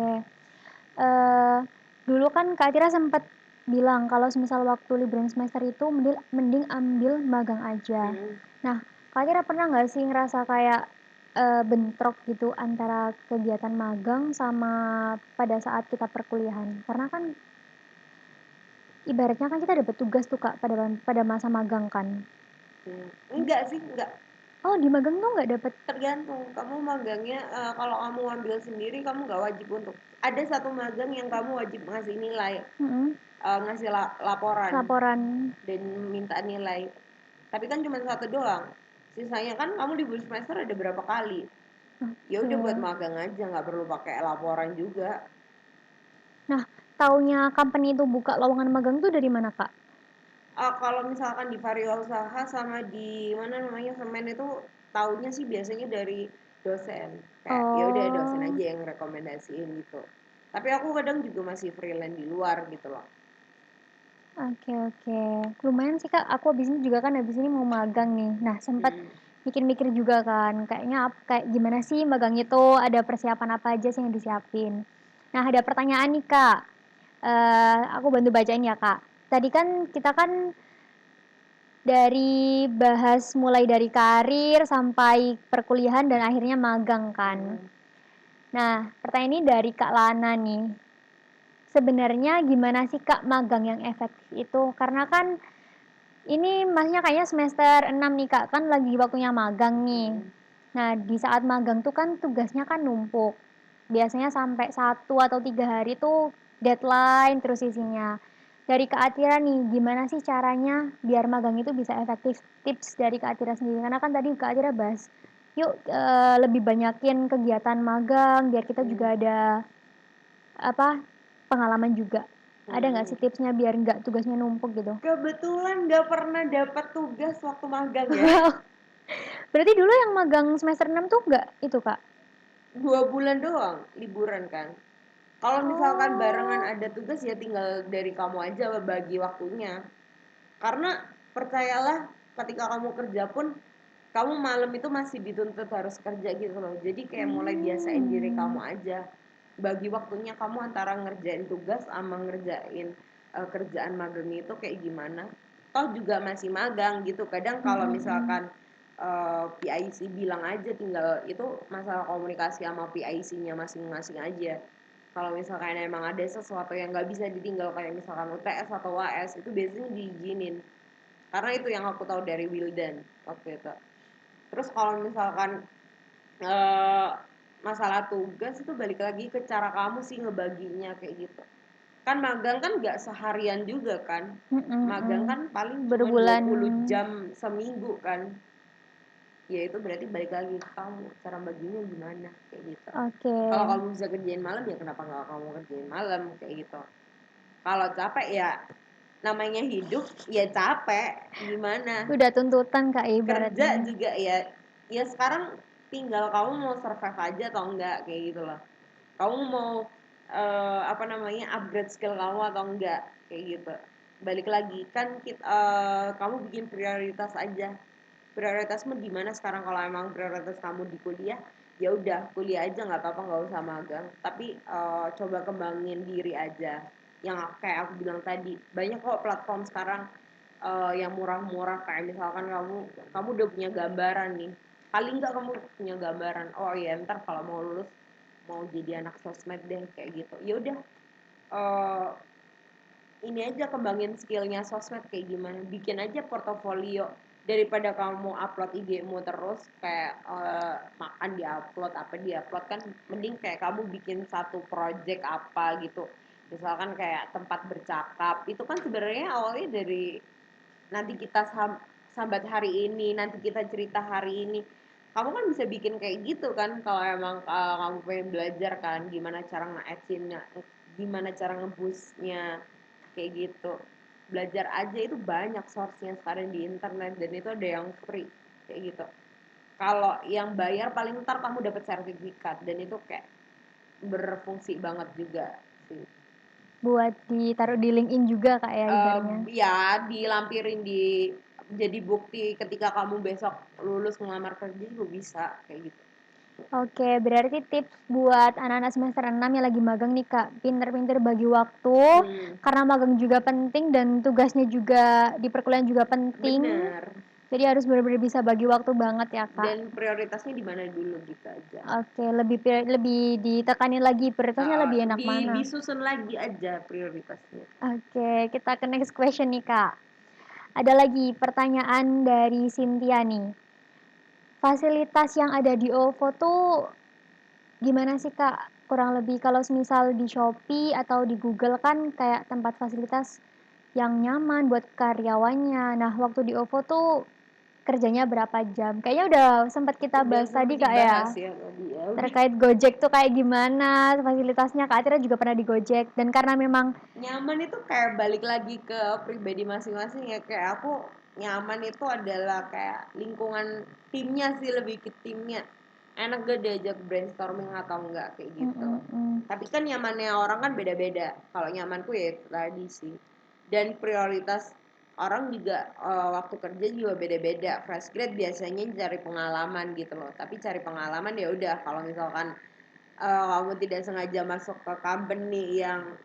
Eh Dulu kan Kak Atira sempat bilang kalau semisal waktu liburan semester itu mending ambil magang aja. Hmm. Nah, Kak Atira pernah nggak sih ngerasa kayak bentrok gitu antara kegiatan magang sama pada saat kita perkuliahan? Karena kan ibaratnya kan kita dapat tugas tuh Kak pada masa magang kan. Hmm. Enggak sih, enggak. Oh, di magang tuh nggak dapat Tergantung kamu magangnya, kalau kamu ambil sendiri kamu nggak wajib untuk ada satu magang yang kamu wajib ngasih nilai, ngasih laporan laporan. dan minta nilai. Tapi kan cuma satu doang. Sisanya kan kamu libur semester ada berapa kali? Ya udah buat Oke. magang aja, nggak perlu pakai laporan juga. Nah, taunya company itu buka lowongan magang tuh dari mana, Kak? Kalau misalkan di Usaha sama di mana namanya Semen itu taunya sih biasanya dari dosen. Kayak ya udah dosen Oh, aja yang rekomendasiin gitu. Tapi aku kadang juga masih freelance di luar gitu loh. oke oke. Lumayan sih, Kak, aku habis ini juga kan habis ini mau magang nih. Nah, sempat Hmm. mikir-mikir juga kan, kayaknya kayak gimana sih magang itu, ada persiapan apa aja sih yang disiapin. Nah, ada pertanyaan nih, Kak. Aku bantu bacain ya, Kak. Tadi kan kita kan dari bahas mulai dari karir sampai perkuliahan dan akhirnya magang kan. Hmm. Nah, pertanyaan ini dari Kak Lana nih. Sebenarnya gimana sih Kak magang yang efektif itu? Karena kan ini masnya kayaknya semester 6 nih Kak, kan lagi waktunya magang nih. Hmm. Nah, di saat magang tuh kan tugasnya kan numpuk. Biasanya sampai 1 atau 3 hari tuh deadline terus isinya. Dari Kak Atira nih, gimana sih caranya biar magang itu bisa efektif? Tips dari Kak Atira sendiri. Karena kan tadi Kak Atira bahas, yuk lebih banyakin kegiatan magang biar kita Hmm. juga ada apa pengalaman juga. Ada nggak Hmm. sih tipsnya biar nggak tugasnya numpuk gitu? Kebetulan nggak pernah dapat tugas waktu magang ya. Berarti dulu yang magang semester 6 tuh nggak itu, Kak? 2 bulan doang liburan kan. Kalau misalkan barengan Oh. ada tugas ya tinggal dari kamu aja bagi waktunya. Karena percayalah ketika kamu kerja pun kamu malam itu masih dituntut harus kerja gitu loh. Jadi kayak mulai biasain diri kamu Hmm. aja. Bagi waktunya kamu antara ngerjain tugas sama ngerjain kerjaan magang itu kayak gimana. Toh juga masih magang gitu. Kadang kalau Mm-mm. misalkan PIC bilang aja tinggal itu masalah komunikasi sama PIC-nya masing-masing aja. Kalau misalkan emang ada sesuatu yang nggak bisa ditinggal kayak misalkan UTS atau UAS itu biasanya diizinin. Karena itu yang aku tahu dari Wildan waktu itu. Terus kalau misalkan eh, masalah tugas itu balik lagi ke cara kamu sih ngebaginya kayak gitu. Kan magang kan nggak seharian juga kan. Magang Mm-mm. kan paling cuma Berbulan. 20 jam seminggu kan. Ya itu berarti balik lagi ke kamu cara baginya gimana kayak gitu. Oke. Kalau kamu bisa kerjain malam ya kenapa nggak kamu kerjain malam kayak gitu. Kalau capek ya namanya hidup ya capek gimana. Udah tuntutan Kak Kerja ibaratnya. juga ya ya sekarang tinggal kamu mau survive aja atau enggak kayak gitu loh. Kamu mau apa namanya upgrade skill kamu atau enggak kayak gitu. Balik lagi kan kamu bikin prioritas aja. Prioritasmu di mana sekarang? Kalau emang prioritas kamu di kuliah ya udah kuliah aja nggak apa-apa, nggak usah magang, tapi coba kembangin diri aja. Yang kayak aku bilang tadi banyak kok platform sekarang yang murah-murah, kayak misalkan kamu udah punya gambaran nih, paling nggak kamu punya gambaran, oh iya ntar kalau mau lulus mau jadi anak sosmed deh kayak gitu. Ya udah eh, ini aja kembangin skillnya sosmed kayak gimana, bikin aja portofolio daripada kamu upload IG-mu terus kayak makan diupload apa diupload, kan mending kayak kamu bikin satu project apa gitu. Misalkan kayak tempat bercakap itu kan sebenarnya awalnya dari nanti kita sambat hari ini, nanti kita cerita hari ini. Kamu kan bisa bikin kayak gitu kan kalau emang kamu pengen belajar kan gimana cara nge-adsense-nya, gimana cara nge-boost-nya kayak gitu. Belajar aja itu banyak source-nya sekarang di internet dan itu ada yang free kayak gitu. Kalau yang bayar paling ntar kamu dapat sertifikat dan itu kayak berfungsi banget juga sih. Buat ditaruh di LinkedIn juga Kak ya ibaratnya. Ya dilampirin jadi bukti ketika kamu besok lulus ngelamar kerja juga bisa kayak gitu. Oke, berarti tips buat anak-anak semester 6 yang lagi magang nih Kak, pinter-pinter bagi waktu, Hmm, karena magang juga penting dan tugasnya juga di perkuliahan juga penting. bener. Jadi harus benar-benar bisa bagi waktu banget ya Kak. Dan prioritasnya di mana dulu gitu aja. Oke, lebih ditekanin lagi prioritasnya lebih enak mana? Disusun lagi aja prioritasnya. Oke, kita ke next question nih Kak. Ada lagi pertanyaan dari Cynthia nih. Fasilitas yang ada di OVO tuh gimana sih Kak? Kurang lebih kalau misal di Shopee atau di Google kan kayak tempat fasilitas yang nyaman buat karyawannya. Nah, waktu di OVO tuh kerjanya berapa jam. Kayaknya udah sempat kita Udah bahas sempat tadi Kak dibahas ya. ya tadi ya. Terkait Gojek tuh kayak gimana fasilitasnya. Kak Atira juga pernah di Gojek dan karena memang Nyaman itu kayak balik lagi ke pribadi masing-masing ya. Kayak aku nyaman itu adalah kayak lingkungan timnya sih, lebih ke timnya. Enak gak diajak brainstorming atau enggak kayak gitu. Tapi kan nyamannya orang kan beda-beda. Kalau nyamanku ya itu tadi sih. Dan prioritas orang juga waktu kerja juga beda-beda. Fresh grade biasanya cari pengalaman gitu loh. Tapi cari pengalaman ya udah kalau misalkan kamu tidak sengaja masuk ke company yang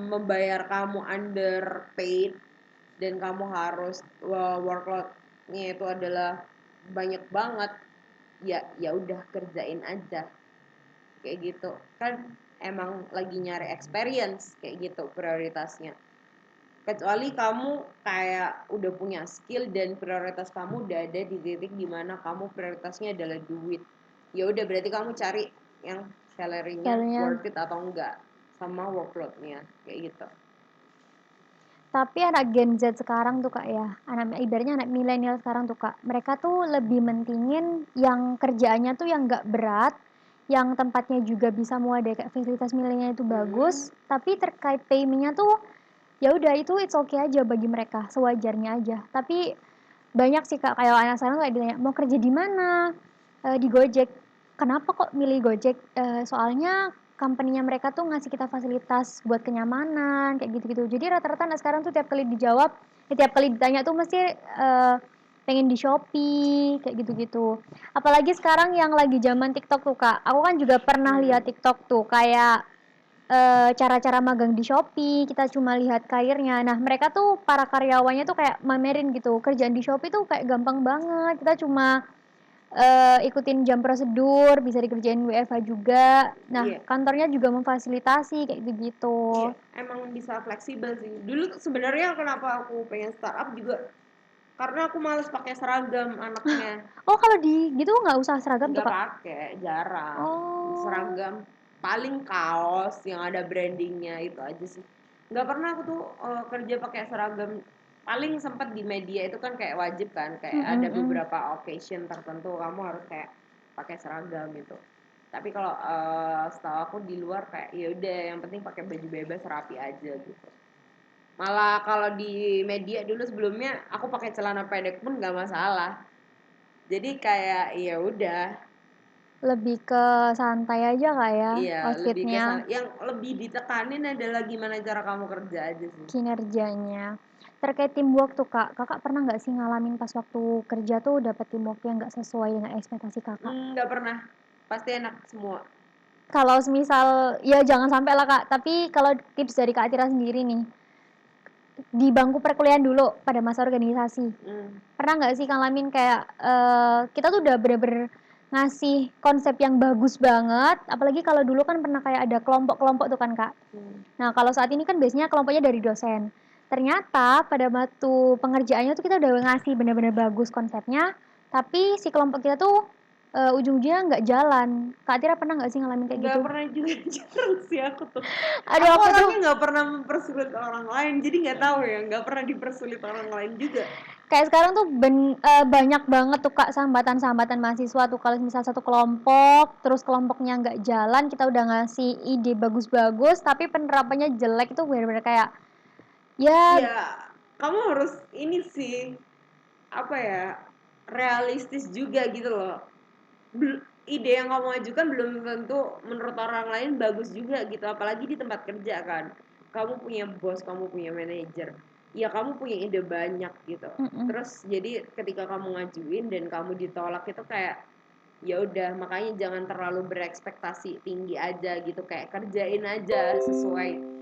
membayar kamu underpaid dan kamu harus workload-nya itu adalah banyak banget, ya udah kerjain aja kayak gitu kan, emang lagi nyari experience kayak gitu prioritasnya. Kecuali kamu kayak udah punya skill dan prioritas kamu udah ada di titik dimana kamu prioritasnya adalah duit, ya udah berarti kamu cari yang salary-nya salary-nya. worth it atau enggak sama workload-nya kayak gitu. Tapi anak Gen Z sekarang tuh Kak ya, ibaratnya anak milenial sekarang tuh Kak, mereka tuh lebih mentingin yang kerjaannya tuh yang nggak berat, yang tempatnya juga bisa muadai kayak fasilitas milenial itu bagus, tapi terkait payment-nya tuh ya udah itu it's okay aja bagi mereka, sewajarnya aja. Tapi banyak sih Kak, kayak anak sekarang kayak ditanya, "Mau kerja di mana?" Di Gojek. "Kenapa kok milih Gojek?" Soalnya company-nya mereka tuh ngasih kita fasilitas buat kenyamanan, kayak gitu-gitu. Jadi rata-rata anak sekarang tuh tiap kali dijawab, tiap kali ditanya tuh mesti, pengen di Shopee, kayak gitu-gitu. Apalagi sekarang yang lagi zaman TikTok tuh Kak, aku kan juga pernah lihat TikTok tuh, kayak cara-cara magang di Shopee, kita cuma lihat karirnya. Nah, mereka tuh para karyawannya tuh kayak mamerin gitu, kerjaan di Shopee tuh kayak gampang banget. Kita cuma ikutin jam prosedur, bisa dikerjain WFH juga. Nah, Iya. kantornya juga memfasilitasi kayak gitu-gitu. Iya, emang bisa fleksibel sih. Dulu sebenarnya kenapa aku pengen startup juga karena aku males pakai seragam anaknya. Oh, kalau di gitu nggak usah seragam tuh, Nggak Kak? pakai, jarang. Oh, Seragam paling kaos yang ada brandingnya itu aja sih. Nggak pernah aku tuh kerja pakai seragam. Paling sempat di media itu kan kayak wajib kan, kayak mm, ada mm, mm. beberapa occasion tertentu kamu harus kayak pakai seragam gitu. Tapi kalau setahu aku di luar kayak ya udah yang penting pakai baju bebas rapi aja gitu. Malah kalau di media dulu sebelumnya aku pakai celana pendek pun nggak masalah. Jadi kayak ya udah. Lebih ke santai aja Kak ya, Iya, lebih ke outfitnya, sana. Yang lebih ditekanin adalah gimana cara kamu kerja aja sih. kinerjanya. Terkait teamwork tuh Kak, Kakak pernah nggak sih ngalamin pas waktu kerja tuh dapet teamwork yang nggak sesuai dengan ekspektasi Kakak? Nggak pernah. Pasti enak semua. Kalau semisal, ya jangan sampai lah Kak, tapi kalau tips dari Kak Atira sendiri nih, di bangku perkuliahan dulu pada masa organisasi, Hmm. pernah nggak sih ngalamin kayak kita tuh udah bener-bener ngasih konsep yang bagus banget, apalagi kalau dulu kan pernah kayak ada kelompok-kelompok tuh kan Kak. Nah kalau saat ini kan biasanya kelompoknya dari dosen. Ternyata pada waktu pengerjaannya tuh kita udah ngasih bener-bener bagus konsepnya, tapi si kelompok kita tuh ujung-ujungnya nggak jalan. Kak Tira pernah nggak sih ngalamin kayak Nggak gitu? pernah juga, jarang sih aku tuh. Aduh Aku aku tuh orangnya nggak pernah mempersulit orang lain, jadi nggak tahu ya, nggak pernah dipersulit orang lain juga. kayak sekarang tuh banyak banget tuh Kak sambatan-sambatan mahasiswa tuh kalau misal satu kelompok, terus kelompoknya nggak jalan, kita udah ngasih ide bagus-bagus, tapi penerapannya jelek itu bener-bener kayak ya Ya, kamu harus ini sih, apa ya, realistis juga gitu loh. Ide yang kamu ajukan belum tentu menurut orang lain bagus juga gitu, apalagi di tempat kerja kan. Kamu punya bos, kamu punya manajer, ya kamu punya ide banyak gitu. mm-mm. Terus jadi ketika kamu ngajuin dan kamu ditolak itu kayak ya udah, makanya jangan terlalu berekspektasi tinggi aja gitu, kayak kerjain aja sesuai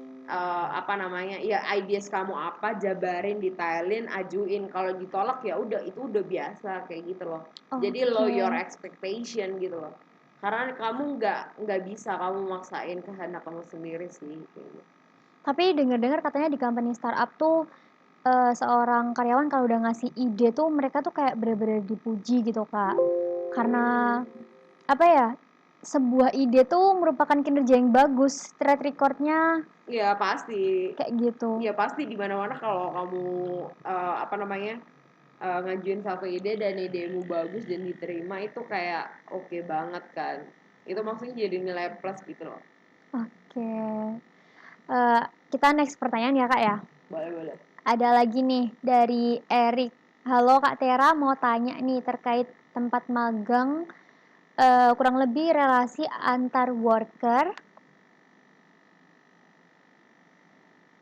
apa namanya ya, ideas kamu apa, jabarin, detailin, ajuin. Kalau ditolak ya udah, itu udah biasa kayak gitu loh. Jadi low your Oke. expectation gitu loh, karena kamu nggak bisa kamu maksain kehendak kamu sendiri sih kayak gitu. Tapi dengar-dengar katanya di company startup tuh seorang karyawan kalau udah ngasih ide tuh mereka tuh kayak bener-bener dipuji gitu Kak. Karena apa ya? Sebuah ide tuh merupakan kinerja yang bagus, track recordnya Ya pasti, kayak gitu. ya pasti di mana-mana kalau kamu apa namanya ngajuin satu ide dan idemu bagus dan diterima itu kayak oke banget kan. Itu maksudnya jadi nilai plus gitu loh. Oke. Eh, kita next pertanyaan ya Kak ya. Boleh, boleh. Ada lagi nih dari Erik. Halo Kak Tera, mau tanya nih terkait tempat magang, kurang lebih relasi antar worker.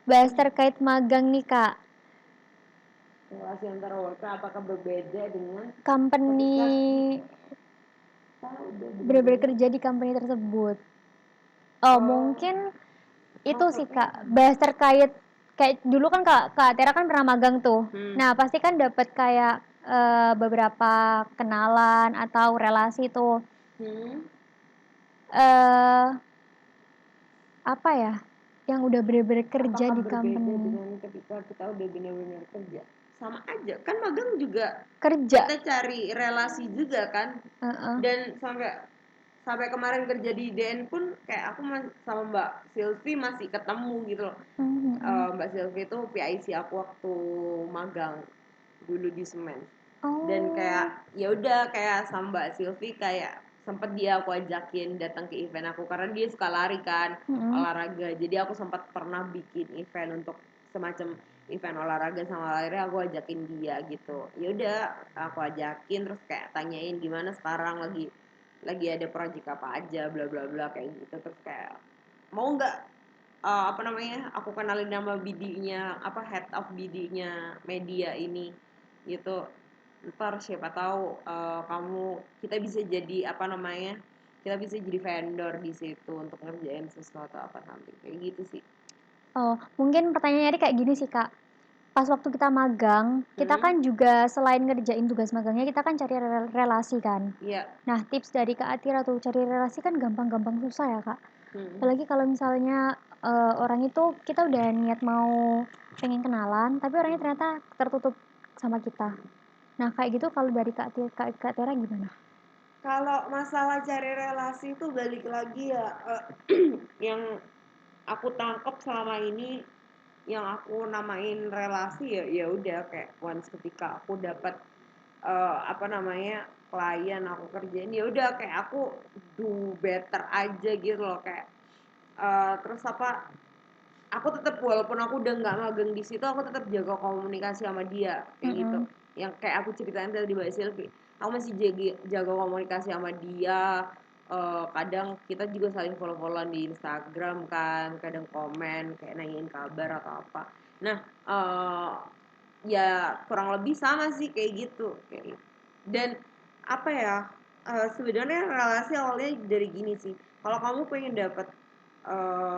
Bahas terkait magang nih Kak. Relasi antara worker apakah berbeda dengan Company ketika kita udah benar-benar benar-benar kerja di company tersebut. Oh, oh mungkin itu sih maksudnya Kak, bahas terkait kayak dulu kan Kak Tera kan pernah magang tuh. hmm Nah, pasti kan dapat kayak beberapa kenalan atau relasi tuh. hmm Eh apa ya? Yang udah bener-bener kerja apakah di berbeda company. dengan ketika kita udah benar-benar kerja? Sama aja kan, magang juga Kerja. kita cari relasi juga kan. Heeh. Dan sampai sampai kemarin kerja di DN pun kayak aku sama Mbak Silvi masih ketemu gitu loh. Mhm. Mbak Silvi itu PIC aku waktu magang dulu di Semen. Dan Oh. kayak ya udah kayak sama Mbak Silvi kayak sempet dia aku ajakin datang ke event aku karena dia suka lari kan, Mhm. olahraga. Jadi aku sempat pernah bikin event untuk semacam event olahraga sama lari, aku ajakin dia gitu. Ya udah aku ajakin terus kayak tanyain gimana sekarang, lagi ada project apa aja bla bla bla kayak gitu. Terus kayak mau nggak apa namanya, aku kenalin nama BD-nya, apa head of BD-nya media ini gitu. Ntar siapa tahu kamu, kita bisa jadi apa namanya, kita bisa jadi vendor di situ untuk ngerjain sesuatu apa nanti kayak gitu sih. Oh, mungkin pertanyaannya kayak gini sih Kak. Pas waktu kita magang, kita Hmm, kan juga selain ngerjain tugas magangnya, kita kan cari relasi kan. iya. Nah, tips dari Kak Atira tuh, cari relasi kan gampang-gampang susah ya, Kak. Hmm. Apalagi kalau misalnya orang itu kita udah niat mau pengen kenalan, tapi orangnya Hmm. ternyata tertutup sama kita. Nah, kayak gitu kalau dari Kak Tira gimana? Kalau masalah cari relasi itu balik lagi ya, yang aku tangkap selama ini, yang aku namain relasi ya ya udah kayak once ketika aku dapat apa namanya, klien aku kerjain ya udah kayak aku do better aja gitu loh, kayak terus apa, aku tetap walaupun aku udah nggak magang di situ aku tetap jaga komunikasi sama dia kayak gitu. Mm-mm. Yang kayak aku ceritain tadi di Mbak Silvi, aku masih jaga komunikasi sama dia. Kadang kita juga saling follow-followan di Instagram kan, kadang komen kayak nanyain kabar atau apa. Nah, ya kurang lebih sama sih kayak gitu kayak. Dan apa ya, sebenarnya relasi awalnya dari gini sih, kalau kamu pengen dapat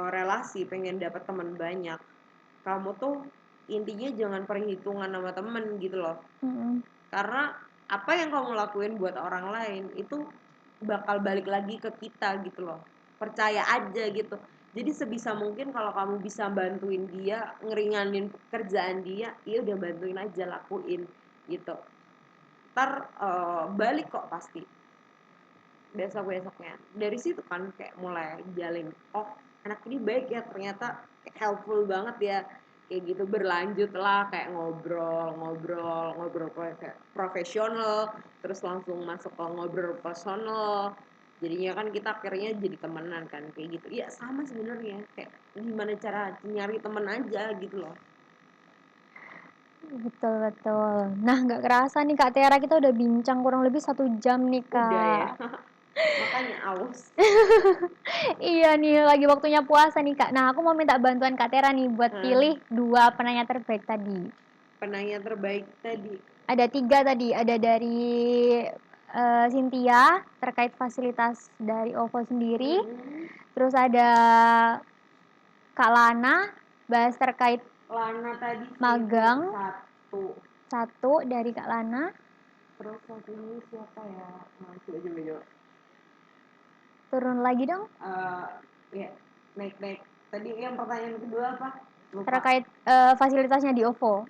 relasi, pengen dapat teman banyak, kamu tuh intinya jangan perhitungan sama temen gitu loh. Mm-mm. Karena apa yang kamu lakuin buat orang lain itu bakal balik lagi ke kita gitu loh. Percaya aja gitu. Jadi sebisa mungkin kalau kamu bisa bantuin dia, ngeringanin kerjaan dia, ya udah bantuin aja, lakuin gitu. Ntar balik kok pasti besok besoknya. Dari situ kan kayak mulai jalin, oh anak ini baik ya ternyata, helpful banget ya kayak gitu. Berlanjut lah kayak ngobrol ngobrol ngobrol profesional, terus langsung masuk ke ngobrol personal, jadinya kan kita akhirnya jadi temenan kan kayak gitu. Iya sama sebenarnya, kayak gimana cara nyari temen aja gitu loh. Betul, betul. Nah, nggak kerasa nih Kak Tera, kita udah bincang kurang lebih 1 jam nih Udah ya. Kak. Makanya aus. Iya nih, lagi waktunya puasa nih Kak. Nah, aku mau minta bantuan Kak Tera nih buat Hah, pilih 2 penanya terbaik tadi. penanya terbaik tadi. Ada 3 tadi, ada dari Cynthia terkait fasilitas dari OVO sendiri, Mm-mm. terus ada Kak Lana bahas terkait Lana tadi sih itu magang, satu. satu dari Kak Lana, Terus satu ini siapa ya? Nah, coba coba coba. turun lagi dong, Eh, ya, naik naik. Tadi yang pertanyaan kedua apa? Lupa. terkait fasilitasnya di OVO.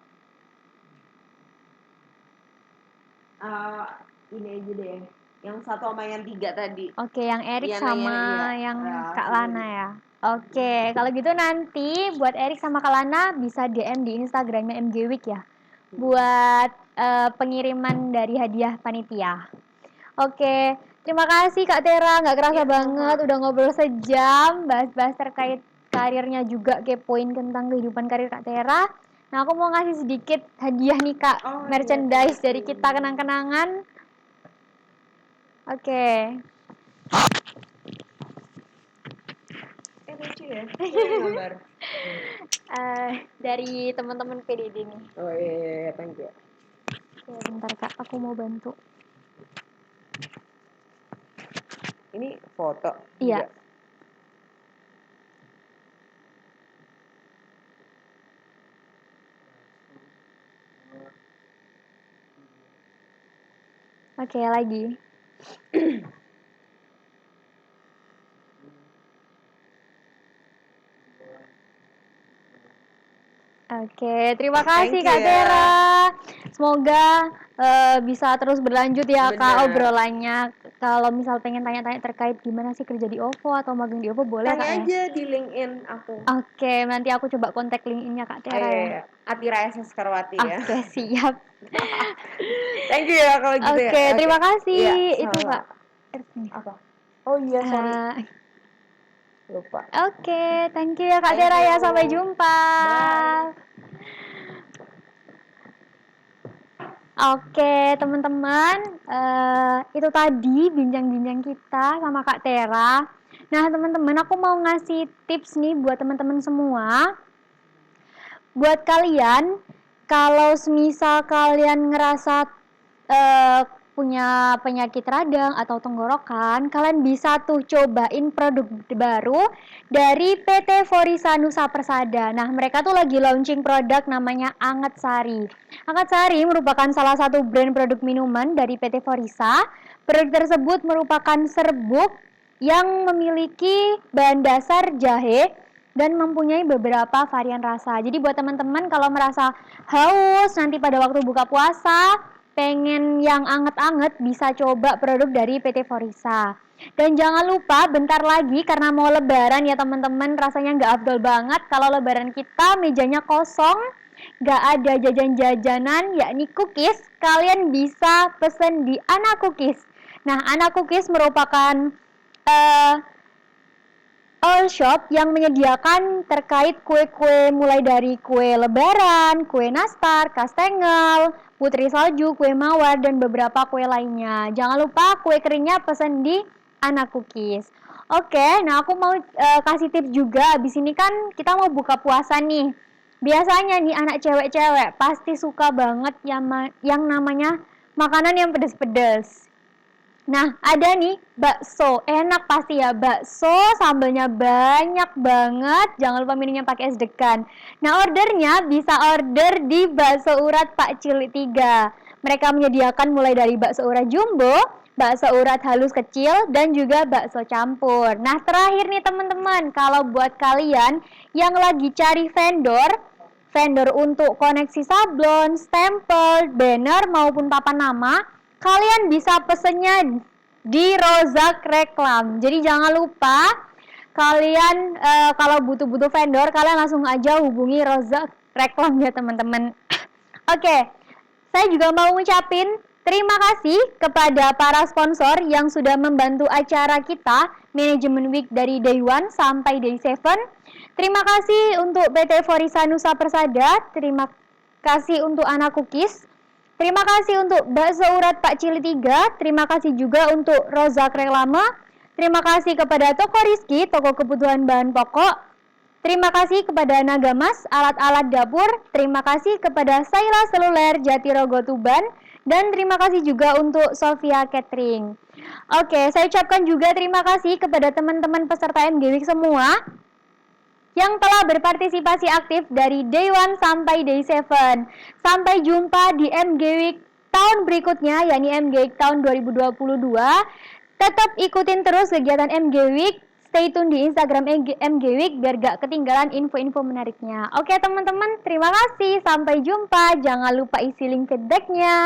Eh, ini aja deh. Yang satu sama yang tiga tadi. Oke, yang Erik Iya sama nanya iya. yang Kak Relasi Lana tadi. ya. Oke, kalau gitu nanti buat Erik sama Kak Lana bisa DM di Instagramnya MG Week ya. Hmm. Buat pengiriman dari hadiah panitia. Oke, terima kasih Kak Tera, nggak kerasa banget udah ngobrol sejam, bahas-bahas terkait karirnya juga, kepoin tentang kehidupan karir Kak Tera. Nah, aku mau ngasih sedikit hadiah nih Kak, merchandise dari kita, kenang-kenangan. Oke. Lucu ya, siapa yang gambar? Dari teman-teman PDD nih. Oh iya, thank you. Oke, bentar Kak, aku mau bantu. Ini foto? Iya. Juga. Oke, lagi. Oke, terima kasih Kak Tera. Semoga bisa terus berlanjut ya Kak obrolannya. Kalau misal pengen tanya-tanya terkait gimana sih kerja di OVO atau magang di OVO, boleh Kak ya? Tanya aja di LinkedIn aku. Oke, nanti aku coba kontak LinkedIn-nya Kak Tera ya. Atira SS Karwati ya. Oke, siap. Thank you ya kalau gitu ya. Oke, terima kasih. Iya, Itu Kak. Apa? Oh iya, sorry. Lupa. Oke, thank you ya Kak Tera ya. Sampai jumpa. Bye. Oke, teman-teman, itu tadi bincang-bincang kita sama Kak Tera. Nah, teman-teman, aku mau ngasih tips nih buat teman-teman semua. Buat kalian, kalau semisal kalian ngerasa punya penyakit radang atau tenggorokan, kalian bisa tuh cobain produk baru dari PT Forisa Nusa Persada. Nah, mereka tuh lagi launching produk namanya Anget Sari. Anget Sari merupakan salah satu brand produk minuman dari PT Forisa. Produk tersebut merupakan serbuk yang memiliki bahan dasar jahe dan mempunyai beberapa varian rasa. Jadi buat teman-teman kalau merasa haus nanti pada waktu buka puasa, pengen yang anget-anget, bisa coba produk dari PT Forisa. Dan jangan lupa bentar lagi karena mau lebaran ya teman-teman, rasanya nggak afdol banget kalau lebaran kita mejanya kosong, nggak ada jajan-jajanan yakni cookies, kalian bisa pesen di Ana Cookies. Nah, Ana Cookies merupakan all shop yang menyediakan terkait kue-kue mulai dari kue lebaran, kue nastar, kastengel, putri salju, kue mawar, dan beberapa kue lainnya. Jangan lupa kue keringnya pesen di Ana Cookies. Oke, nah aku mau kasih tips juga. Abis ini kan kita mau buka puasa nih. Biasanya nih anak cewek-cewek pasti suka banget yang namanya makanan yang pedes-pedes. Nah, ada nih bakso, enak pasti ya, bakso sambalnya banyak banget, jangan lupa minumnya pakai es degan. Nah, ordernya bisa order di Bakso Urat Pak Cilik 3. Mereka menyediakan mulai dari bakso urat jumbo, bakso urat halus kecil, dan juga bakso campur. Nah, terakhir nih teman-teman, kalau buat kalian yang lagi cari vendor untuk koneksi sablon, stempel, banner, maupun papan nama, kalian bisa pesennya di Rozak Reklam. Jadi jangan lupa kalian kalau butuh vendor, kalian langsung aja hubungi Rozak Reklam ya teman-teman. Oke, saya juga mau ngucapin terima kasih kepada para sponsor yang sudah membantu acara kita Manajemen Week dari Day 1 sampai Day 7. Terima kasih untuk PT Forisa Nusa Persada, terima kasih untuk Ana Cookies, terima kasih untuk Bakso Urat Pak Cili 3, terima kasih juga untuk Rozak Reklame, terima kasih kepada Toko Rizky, toko kebutuhan bahan pokok, terima kasih kepada Nagamas, alat-alat dapur, terima kasih kepada Saila Seluler Jatirogo Tuban, dan terima kasih juga untuk Sofia Catering. Oke, saya ucapkan juga terima kasih kepada teman-teman peserta MG Week semua yang telah berpartisipasi aktif dari Day 1 sampai Day 7. Sampai jumpa di MG Week tahun berikutnya, yakni MG Week tahun 2022. Tetap ikutin terus kegiatan MG Week. Stay tune di Instagram MG Week biar gak ketinggalan info-info menariknya. Oke teman-teman, terima kasih. Sampai jumpa. Jangan lupa isi link feedbacknya.